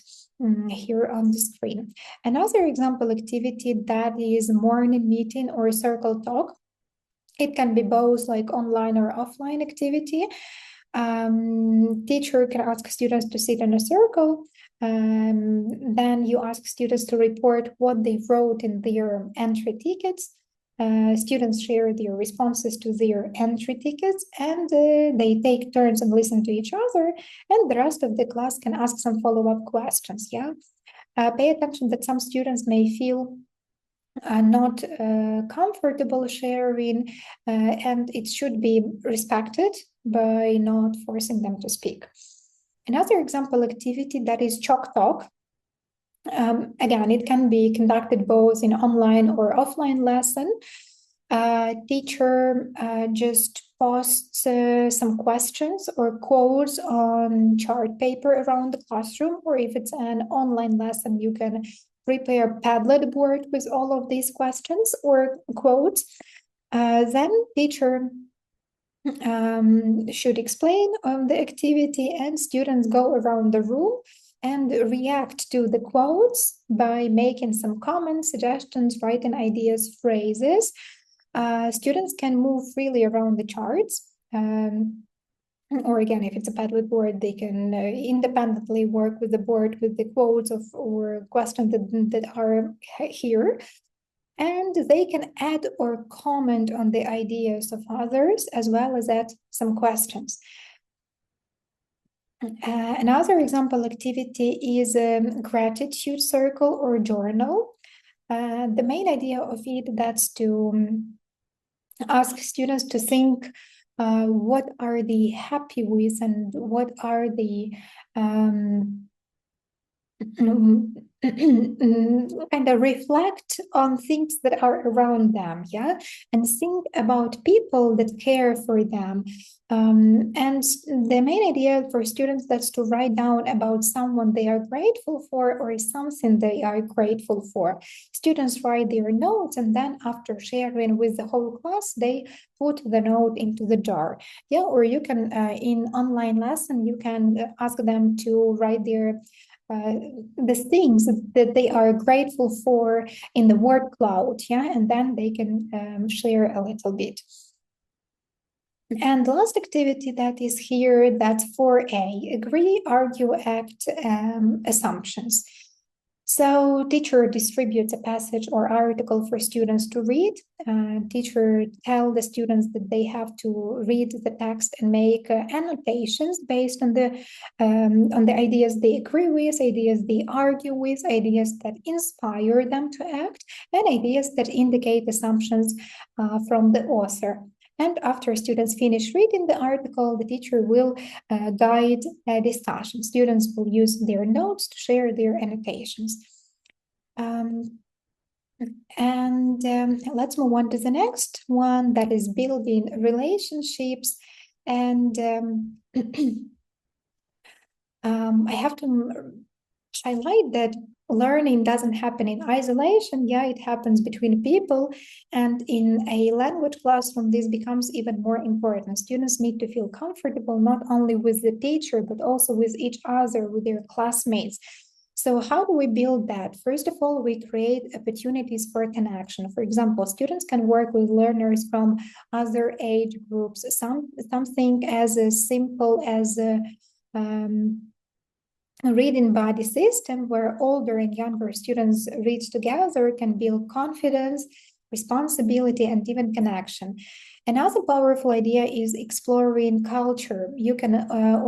[SPEAKER 1] here on the screen. Another example activity that is morning meeting or circle talk. It can be both like online or offline activity. Teacher can ask students to sit in a circle. Then you ask students to report what they wrote in their entry tickets. Students share their responses to their entry tickets, and they take turns and listen to each other. And the rest of the class can ask some follow-up questions. Yeah, pay attention that some students may feel not comfortable sharing, and it should be respected by not forcing them to speak. Another example activity that is chalk talk. Again, it can be conducted both in online or offline lesson. Teacher just posts some questions or quotes on chart paper around the classroom, or if it's an online lesson, you can prepare Padlet board with all of these questions or quotes. Then teacher should explain the activity, and students go around the room and react to the quotes by making some comments, suggestions, writing ideas, phrases. Students can move freely around the charts. Or again, if it's a Padlet board, they can independently work with the board with the quotes or questions that are here. And they can add or comment on the ideas of others, as well as add some questions. Another example activity is a gratitude circle or journal. The main idea of it, that's to ask students to think what are they happy with and what are the kind of reflect on things that are around them, yeah, and think about people that care for them. And the main idea for students, that's to write down about someone they are grateful for or something they are grateful for. Students write their notes, and then after sharing with the whole class, they put the note into the jar. Yeah, or you can in online lesson, you can ask them to write their the things that they are grateful for in the word cloud, yeah, and then they can share a little bit. And the last activity that is here, that's 4A, agree, argue, act, assumptions. So teacher distributes a passage or article for students to read. Teacher tell the students that they have to read the text and make annotations based on the ideas they agree with, ideas they argue with, ideas that inspire them to act, and ideas that indicate assumptions from the author. And after students finish reading the article, the teacher will guide a discussion. Students will use their notes to share their annotations. Let's move on to the next one, that is building relationships. And I have to highlight that learning doesn't happen in isolation. Yeah, it happens between people. And in a language classroom, this becomes even more important. Students need to feel comfortable not only with the teacher, but also with each other, with their classmates. So how do we build that? First of all, we create opportunities for connection. For example, students can work with learners from other age groups. Something as simple as um, a reading buddy system where older and younger students read together can build confidence, responsibility, and even connection. Another powerful idea is exploring culture. You can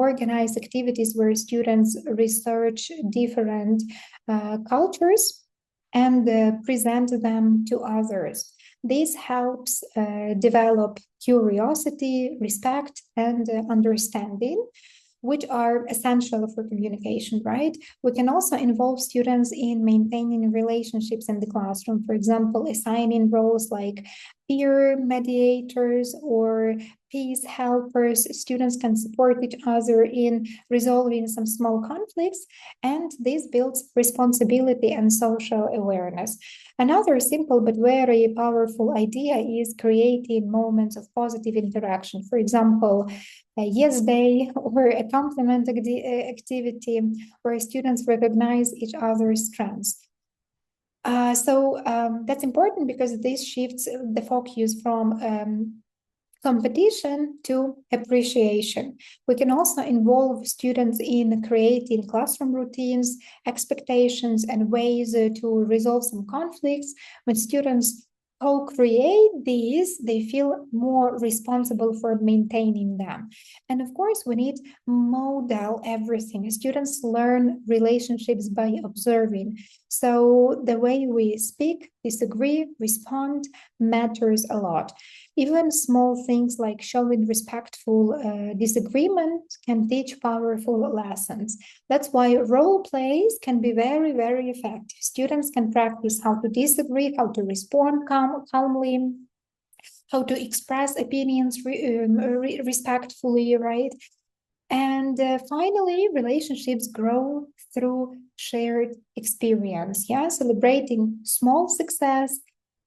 [SPEAKER 1] organize activities where students research different cultures and present them to others. This helps develop curiosity, respect, and understanding, which are essential for communication, right? We can also involve students in maintaining relationships in the classroom, for example, assigning roles like peer mediators or peace helpers. Students can support each other in resolving some small conflicts, and this builds responsibility and social awareness. Another simple but very powerful idea is creating moments of positive interaction. For example, a yes day or a compliment activity where students recognize each other's strengths. That's important because this shifts the focus from competition to appreciation. We can also involve students in creating classroom routines, expectations, and ways to resolve some conflicts. When students co-create these, they feel more responsible for maintaining them. And of course, we need model everything. Students learn relationships by observing. So the way we speak, disagree, respond matters a lot. Even small things like showing respectful disagreement can teach powerful lessons. That's why role plays can be very, very effective. Students can practice how to disagree, how to respond calmly, how to express opinions respectfully, right? And finally, relationships grow through shared experience. Yeah, celebrating small success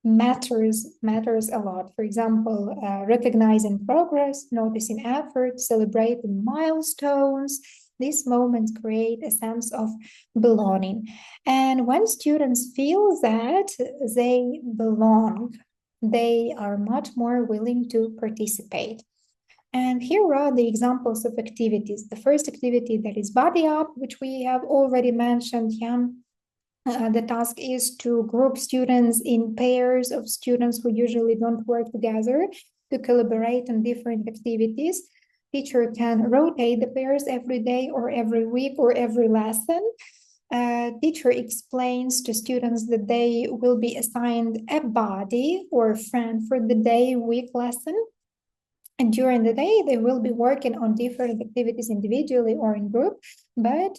[SPEAKER 1] matters a lot. For example, recognizing progress, noticing effort, celebrating milestones. These moments create a sense of belonging. And when students feel that they belong, they are much more willing to participate. And here are the examples of activities. The first activity that is body up, which we have already mentioned. Yeah. The task is to group students in pairs of students who usually don't work together to collaborate on different activities. Teacher can rotate the pairs every day or every week or every lesson. Teacher explains to students that they will be assigned a body or friend for the day, week lesson. And during the day, they will be working on different activities individually or in group, but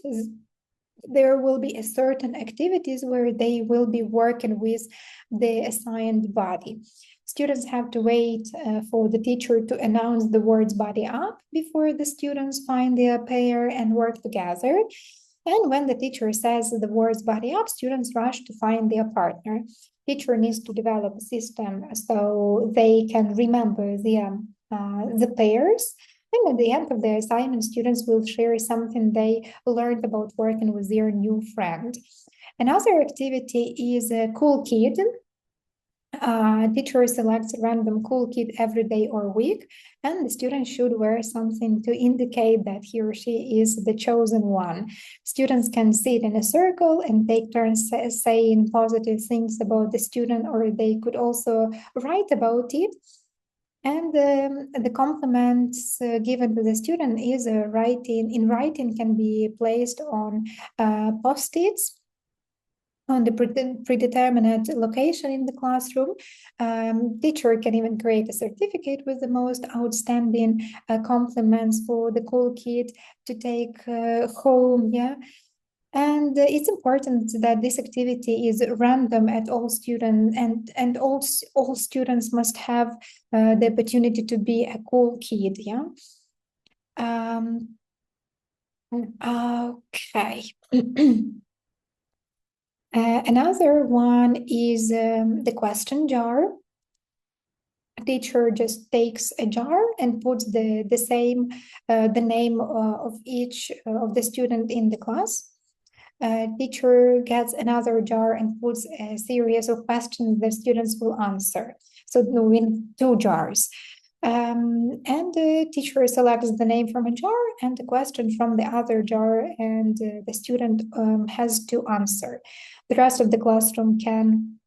[SPEAKER 1] there will be a certain activities where they will be working with the assigned body. Students have to wait for the teacher to announce the words body up before the students find their pair and work together. And when the teacher says the words body up, students rush to find their partner. Teacher needs to develop a system so they can remember the pairs. And at the end of the assignment, students will share something they learned about working with their new friend. Another activity is a cool kid. Teacher selects a random cool kid every day or week, and the student should wear something to indicate that he or she is the chosen one. Students can sit in a circle and take turns saying positive things about the student, or they could also write about it. And the compliments given to the student is writing can be placed on post-its on the predetermined location in the classroom. Teacher can even create a certificate with the most outstanding compliments for the cool kid to take home. Yeah. And it's important that this activity is random at all students, and all students must have the opportunity to be a cool kid. Yeah. Okay. Another one is the question jar. A teacher just takes a jar and puts the name of each of the student in the class. Teacher gets another jar and puts a series of questions the students will answer. So we win two jars. And the teacher selects the name from a jar and the question from the other jar, and the student has to answer. The rest of the classroom can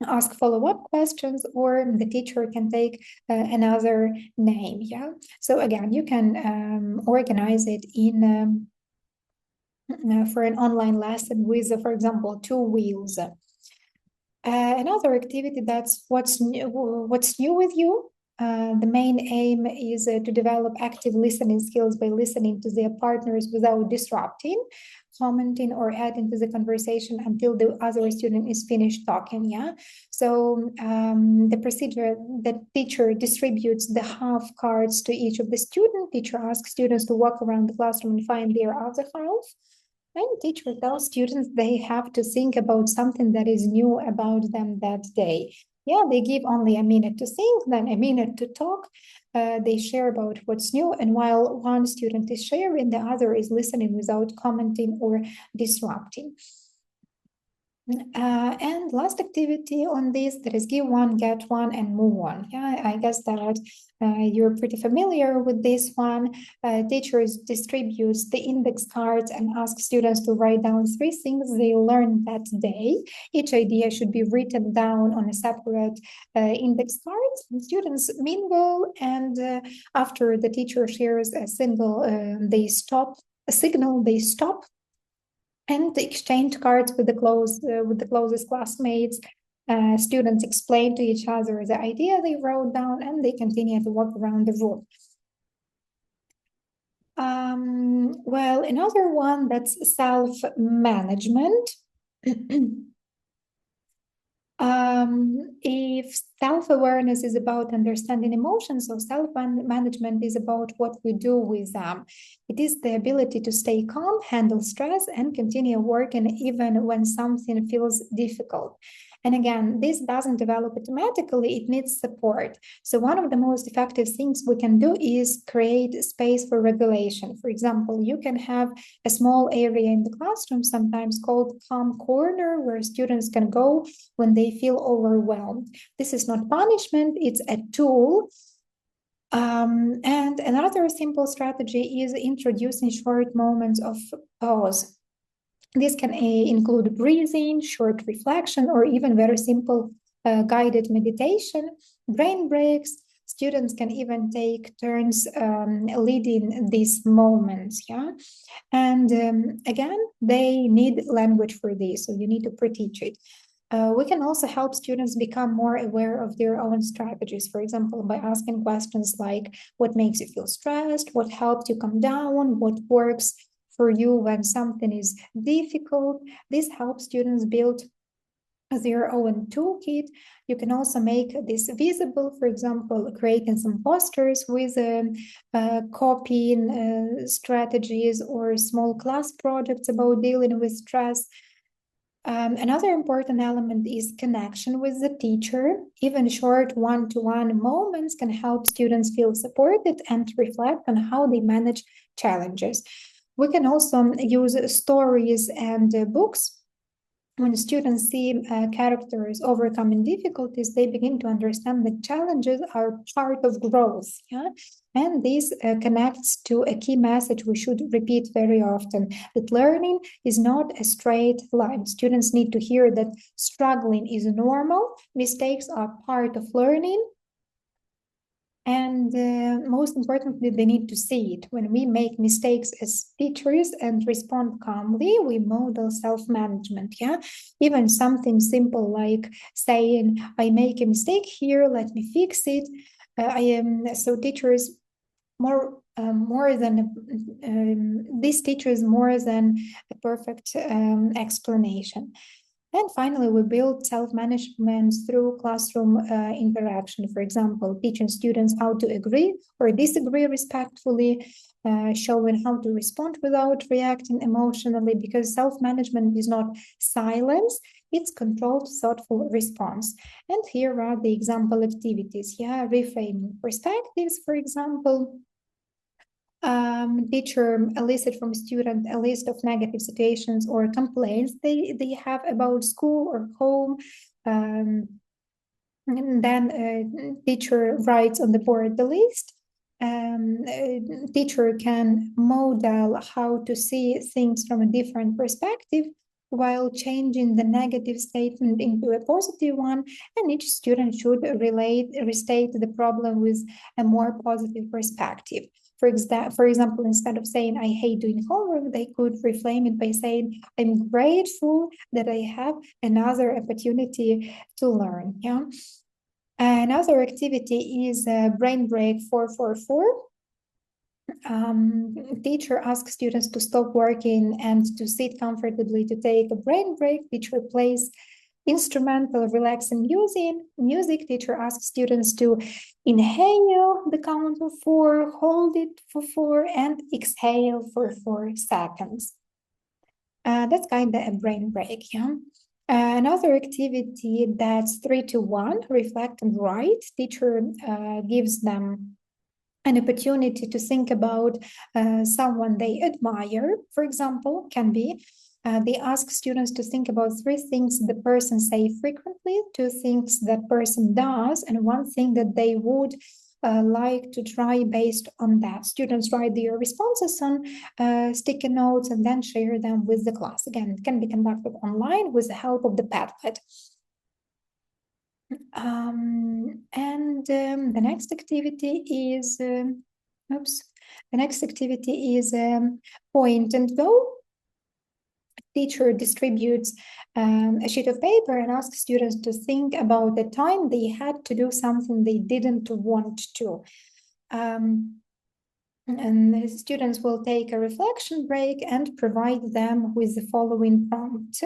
[SPEAKER 1] ask follow-up questions, or the teacher can take another name. Yeah. So again, you can organize it in for an online lesson with, for example, two wheels. Another activity that's what's new with you. The main aim is to develop active listening skills by listening to their partners without disrupting, commenting, or adding to the conversation until the other student is finished talking. Yeah. So the procedure, the teacher distributes the half cards to each of the students. Teacher asks students to walk around the classroom and find their other half. And teacher tells students they have to think about something that is new about them that day. Yeah, they give only a minute to think, then a minute to talk. They share about what's new, and while one student is sharing, the other is listening without commenting or disrupting. And last activity on this, that is give one, get one, and move on. Yeah, I guess that you're pretty familiar with this one. Teachers distributes the index cards and ask students to write down three things they learned that day. Each idea should be written down on a separate index card. Students mingle, and after the teacher shares a signal, they stop. And exchange cards with the closest classmates. Students explain to each other the idea they wrote down, and they continue to walk around the room. Well, another one that's self-management. If self-awareness is about understanding emotions, or self-management is about what we do with them. It is the ability to stay calm, handle stress, and continue working even when something feels difficult. And again, this doesn't develop automatically, it needs support. So one of the most effective things we can do is create space for regulation. For example, you can have a small area in the classroom, sometimes called calm corner, where students can go when they feel overwhelmed. This is not punishment, it's a tool. And another simple strategy is introducing short moments of pause. This can include breathing, short reflection, or even very simple guided meditation, brain breaks. Students can even take turns leading these moments. Yeah. And again, they need language for this, so you need to pre-teach it. We can also help students become more aware of their own strategies, for example, by asking questions like, what makes you feel stressed? What helps you calm down? What works for you when something is difficult? This helps students build their own toolkit. You can also make this visible, for example, creating some posters with copying strategies, or small class projects about dealing with stress. Another important element is connection with the teacher. Even short one-to-one moments can help students feel supported and reflect on how they manage challenges. We can also use stories and books. When students see characters overcoming difficulties, they begin to understand that challenges are part of growth. Yeah? And this connects to a key message we should repeat very often, that learning is not a straight line. Students need to hear that struggling is normal, mistakes are part of learning, and most importantly, they need to see it. When we make mistakes as teachers and respond calmly, we model self-management. Yeah, even something simple like saying, "I make a mistake here, let me fix it." I am so teachers more than this teacher is more than a perfect explanation. And finally, we build self-management through classroom interaction. For example, teaching students how to agree or disagree respectfully, showing how to respond without reacting emotionally, because self-management is not silence, it's controlled, thoughtful response. And here are the example activities. Yeah, reframing perspectives, for example. Teacher elicit from student a list of negative situations or complaints they have about school or home. And then teacher writes on the board the list. Teacher can model how to see things from a different perspective while changing the negative statement into a positive one, and each student should restate the problem with a more positive perspective. For example, instead of saying I hate doing homework, they could reframe it by saying I'm grateful that I have another opportunity to learn. Yeah. Another activity is brain break 444. Teacher asks students to stop working and to sit comfortably to take a brain break. Teacher plays instrumental relaxing music. Teacher asks students to inhale the count of 4, hold it for 4, and exhale for 4 seconds. That's kind of a brain break, yeah. Another activity that's 3 to 1, reflect and write. Teacher gives them an opportunity to think about someone they admire, for example, can be. They ask students to think about 3 things the person say frequently, 2 things that person does, and 1 thing that they would like to try based on that. Students write their responses on sticky notes and then share them with the class. Again, it can be conducted online with the help of the Padlet. The next activity is, point and go. Teacher distributes a sheet of paper and asks students to think about the time they had to do something they didn't want to. And the students will take a reflection break and provide them with the following prompt.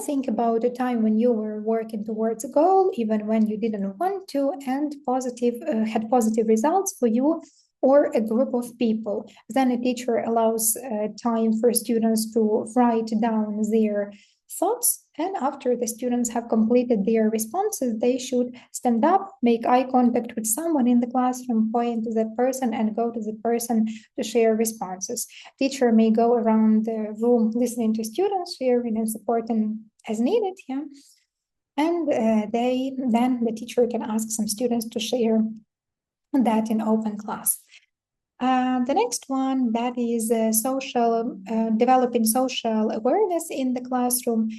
[SPEAKER 1] Think about a time when you were working towards a goal, even when you didn't want to, and had positive results for you or a group of people. Then a teacher allows time for students to write down their thoughts, and after the students have completed their responses, they should stand up, make eye contact with someone in the classroom, point to that person, and go to the person to share responses. Teacher may go around the room listening to students, sharing and supporting as needed. Yeah. And then the teacher can ask some students to share that in open class. The next one, that is developing social awareness in the classroom.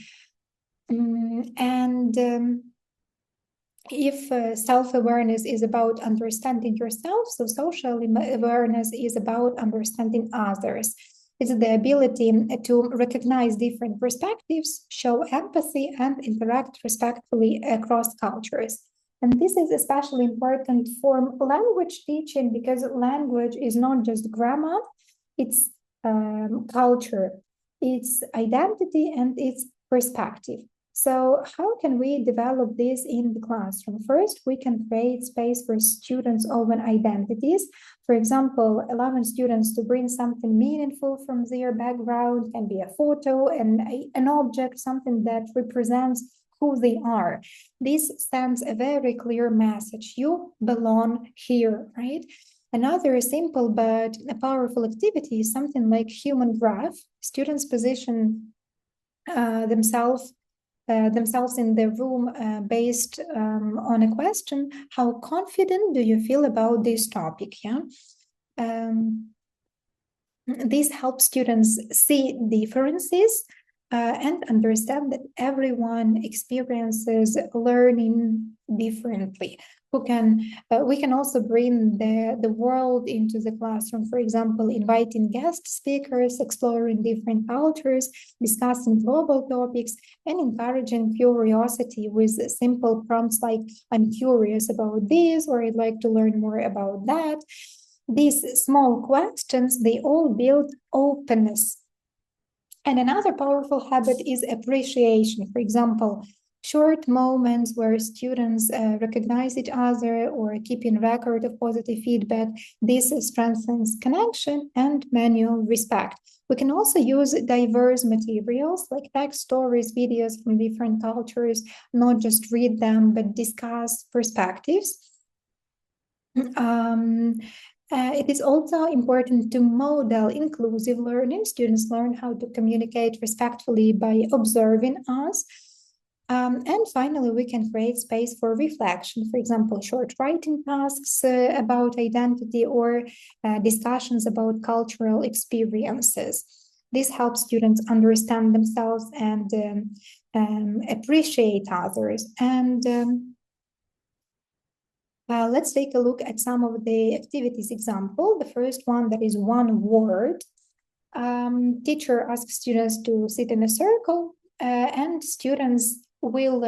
[SPEAKER 1] If self-awareness is about understanding yourself, so social awareness is about understanding others. It's the ability to recognize different perspectives, show empathy, and interact respectfully across cultures. And this is especially important for language teaching because language is not just grammar, it's culture, it's identity, and it's perspective. So how can we develop this in the classroom? First, we can create space for students' own identities. For example, allowing students to bring something meaningful from their background, can be a photo and an object, something that represents who they are. This sends a very clear message. You belong here, right? Another simple but a powerful activity is something like human graph. Students position themselves in the room based on a question: how confident do you feel about this topic? This helps students see differences and understand that everyone experiences learning differently. We can also bring the world into the classroom, for example, inviting guest speakers, exploring different cultures, discussing global topics, and encouraging curiosity with simple prompts like, I'm curious about this, or I'd like to learn more about that. These small questions, they all build openness. And another powerful habit is appreciation. For example, short moments where students recognize each other or keeping record of positive feedback. This strengthens connection and mutual respect. We can also use diverse materials like text, stories, videos from different cultures, not just read them, but discuss perspectives. Um, it is also important to model inclusive learning. Students learn how to communicate respectfully by observing us. And finally, we can create space for reflection, for example, short writing tasks about identity or discussions about cultural experiences. This helps students understand themselves and appreciate others. And let's take a look at some of the activities example. The first one, that is one word. Teacher asks students to sit in a circle, and students will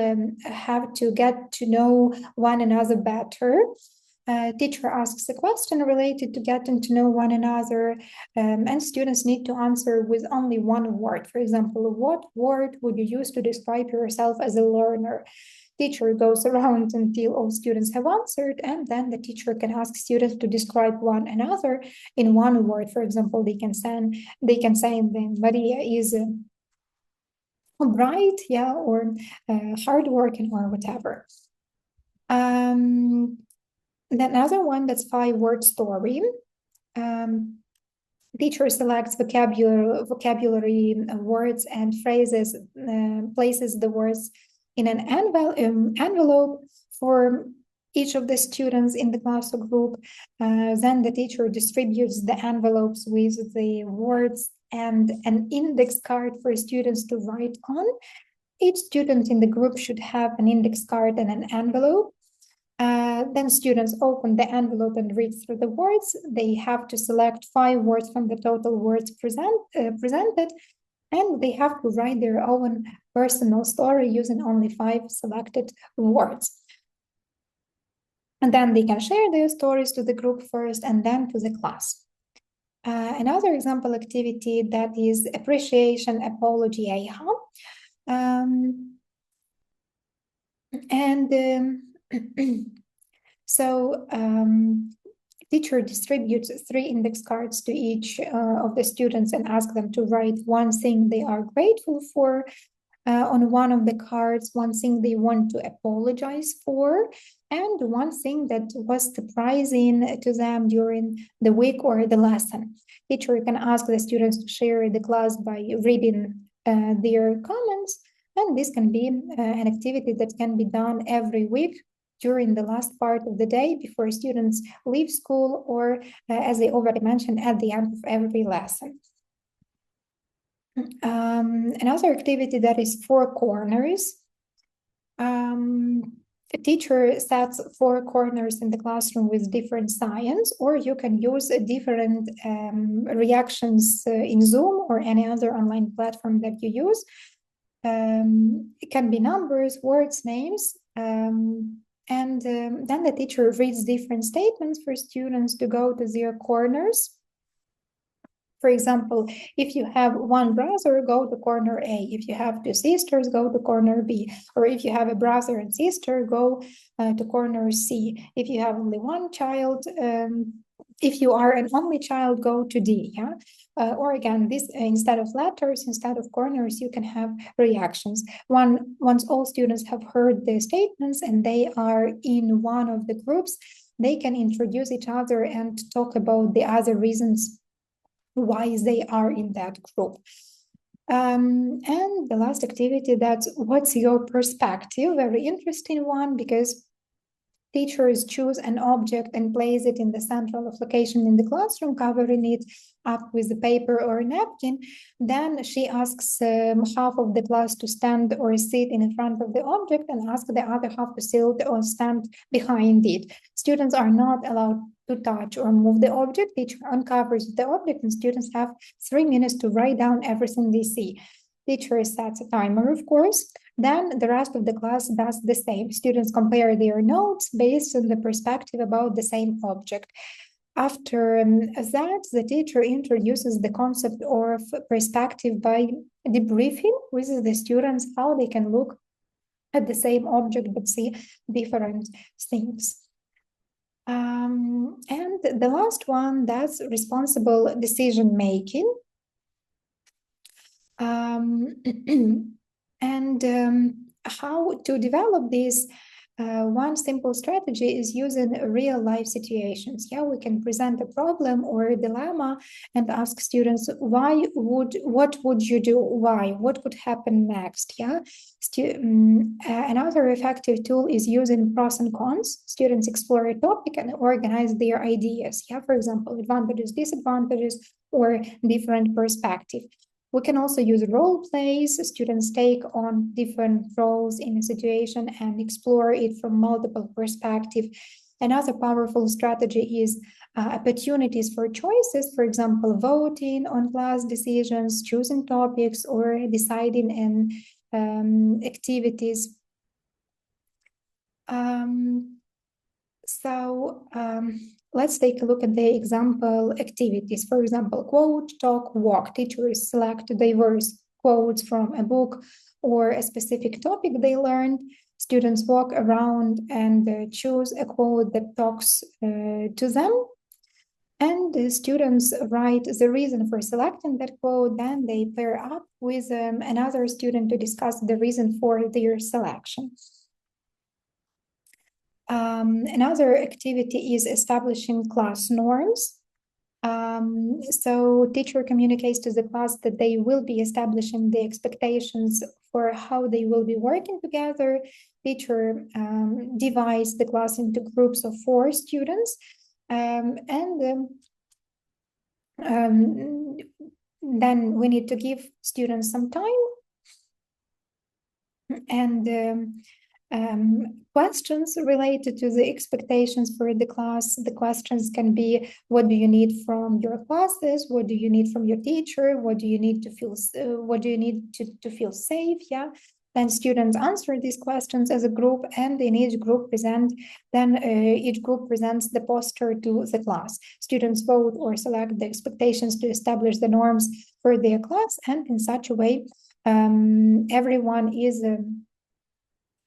[SPEAKER 1] have to get to know one another better. Teacher asks a question related to getting to know one another, and students need to answer with only one word. For example, what word would you use to describe yourself as a learner? Teacher goes around until all students have answered, and then the teacher can ask students to describe one another in one word. For example, they can say then Maria is bright, yeah, or hardworking, or whatever. Then another one, that's 5-word story. Teacher selects vocabulary words and phrases, places the words in an envelope for each of the students in the class or group. Then the teacher distributes the envelopes with the words and an index card for students to write on. Each student in the group should have an index card and an envelope. Then students open the envelope and read through the words. They have to select 5 words from the total words presented, and they have to write their own personal story using only 5 selected words. And then they can share their stories to the group first and then to the class. Another example activity, that is appreciation apology AHA. So teacher distributes 3 index cards to each of the students and asks them to write one thing they are grateful for on one of the cards, one thing they want to apologize for, and one thing that was surprising to them during the week or the lesson. Teacher can ask the students to share the class by reading their comments, and this can be an activity that can be done every week during the last part of the day before students leave school, or as I already mentioned, at the end of every lesson. Another activity, that is 4 corners. A teacher sets 4 corners in the classroom with different signs, or you can use different reactions in Zoom or any other online platform that you use. It can be numbers, words, names, and then the teacher reads different statements for students to go to their corners. For example, if you have one brother, go to corner A. If you have 2 sisters, go to corner B. Or if you have a brother and sister, go to corner C. If you have only one child, if you are an only child, go to D. Yeah. Or again, this instead of letters, instead of corners, you can have reactions. Once all students have heard the statements and they are in one of the groups, they can introduce each other and talk about the other reasons why they are in that group. And the last activity, that's what's your perspective? Very interesting one, because teachers choose an object and place it in the central of location in the classroom, covering it up with a paper or a napkin. Then she asks half of the class to stand or sit in front of the object and ask the other half to sit or stand behind it. Students are not allowed to touch or move the object. Teacher uncovers the object and students have 3 minutes to write down everything they see. Teacher sets a timer, of course. Then the rest of the class does the same. Students compare their notes based on the perspective about the same object. After that, the teacher introduces the concept of perspective by debriefing with the students how they can look at the same object but see different things. And the last one, that's responsible decision making. And how to develop this? One simple strategy is using real life situations. Yeah, we can present a problem or a dilemma and ask students, what would you do? Why? What could happen next? Yeah. Another effective tool is using pros and cons. Students explore a topic and organize their ideas. Yeah, for example, advantages, disadvantages, or different perspective. We can also use role plays. Students take on different roles in a situation and explore it from multiple perspectives. Another powerful strategy is opportunities for choices, for example, voting on class decisions, choosing topics, or deciding in activities. Let's take a look at the example activities. For example, quote, talk, walk. Teachers select diverse quotes from a book or a specific topic they learned. Students walk around and choose a quote that talks to them. And the students write the reason for selecting that quote. Then they pair up with another student to discuss the reason for their selection. Another activity is establishing class norms. So teacher communicates to the class that they will be establishing the expectations for how they will be working together. Teacher divides the class into groups of 4 students, and then we need to give students some time and questions related to the expectations for the class. The questions can be, what do you need from your classes? What do you need from your teacher? What do you need to feel? What do you need to feel safe? Yeah. Then students answer these questions as a group, and in each group each group presents the poster to the class. Students vote or select the expectations to establish the norms for their class, and in such a way, everyone is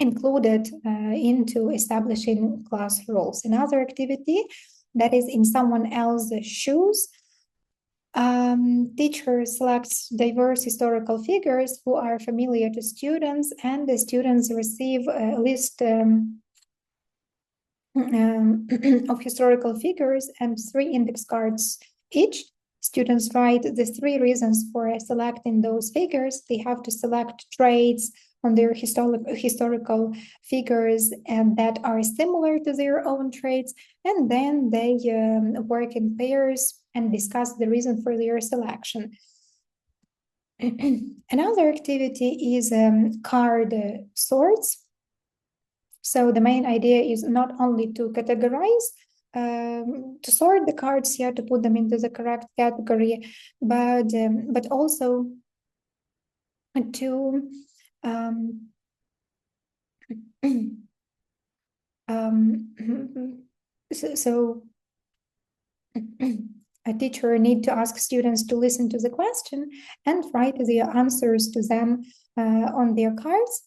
[SPEAKER 1] included into establishing class roles. Another activity that is in someone else's shoes. Teacher selects diverse historical figures who are familiar to students, and the students receive a list of historical figures and 3 index cards each. Students write the 3 reasons for selecting those figures. They have to select traits on their historical figures and that are similar to their own traits, and then they work in pairs and discuss the reason for their selection. Another activity is card sorts. So the main idea is not only to categorize, to sort the cards, to put them into the correct category, but also to so a teacher need to ask students to listen to the question and write the answers to them on their cards.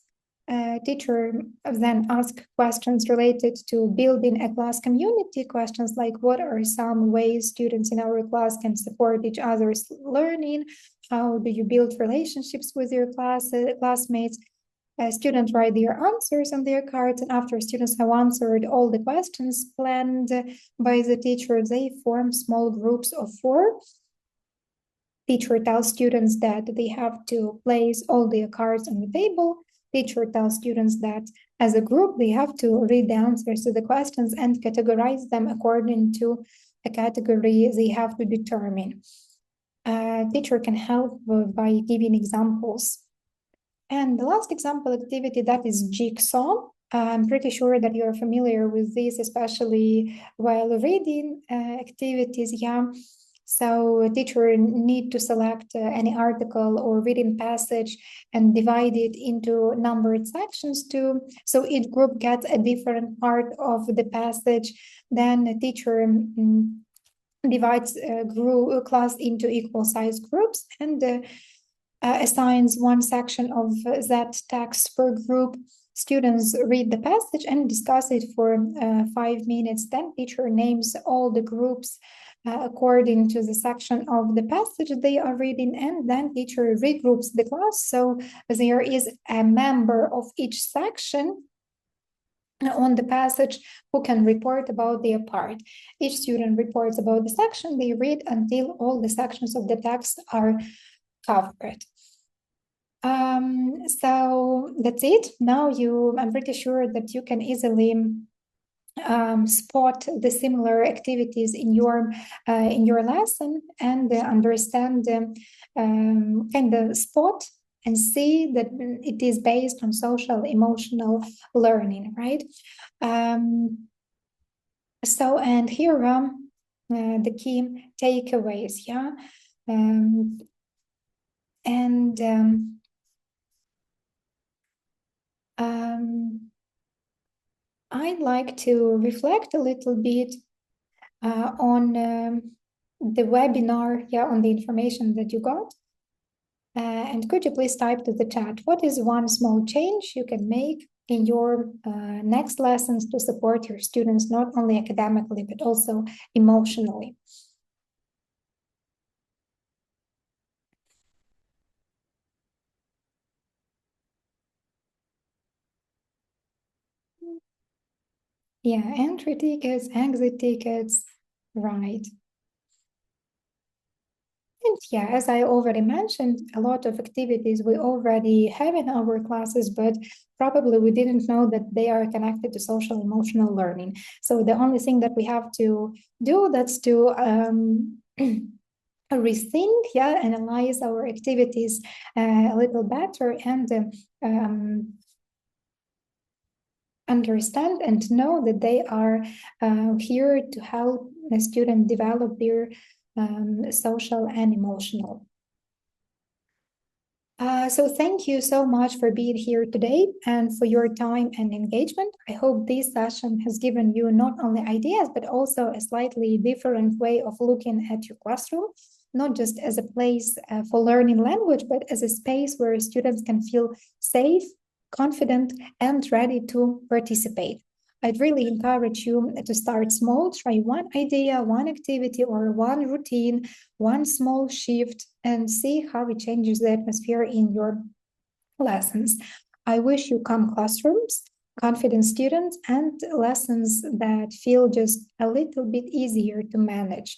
[SPEAKER 1] Teacher then ask questions related to building a class community, questions like what are some ways students in our class can support each other's learning, how do you build relationships with your classmates. Students write their answers on their cards, and after students have answered all the questions planned by the teacher, they form small groups of 4. Teacher tells students that they have to place all their cards on the table. Teacher tells students that as a group, they have to read the answers to the questions and categorize them according to a category they have to determine. Teacher can help by giving examples. And the last example activity, that is jigsaw. I'm pretty sure that you're familiar with this, especially while reading activities. Yeah. So a teacher need to select any article or reading passage and divide it into numbered sections too. So each group gets a different part of the passage. Then a teacher divides a class into equal size groups and assigns one section of that text per group. Students read the passage and discuss it for 5 minutes. Then teacher names all the groups according to the section of the passage they are reading, and then teacher regroups the class. So there is a member of each section on the passage, who can report about their part. Each student reports about the section they read until all the sections of the text are covered. So that's it. Now I'm pretty sure that you can easily spot the similar activities in your lesson and understand kind of spot and see that it is based on social emotional learning, right? So and here the key takeaways, yeah. And I'd like to reflect a little bit on the webinar, yeah, on the information that you got. And could you please type to the chat, what is one small change you can make in your next lessons to support your students, not only academically, but also emotionally? Yeah, entry tickets, exit tickets, right. And yeah, as I already mentioned, a lot of activities we already have in our classes, but probably we didn't know that they are connected to social emotional learning. So the only thing that we have to do, that's to rethink, yeah, analyze our activities a little better and understand and know that they are here to help the student develop their social and emotional. So thank you so much for being here today and for your time and engagement. I hope this session has given you not only ideas, but also a slightly different way of looking at your classroom, not just as a place for learning language, but as a space where students can feel safe, confident, and ready to participate. I'd really encourage you to start small, try one idea, one activity, or one routine, one small shift, and see how it changes the atmosphere in your lessons. I wish you calm classrooms, confident students, and lessons that feel just a little bit easier to manage.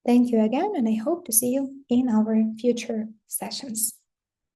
[SPEAKER 1] Thank you again, and I hope to see you in our future sessions.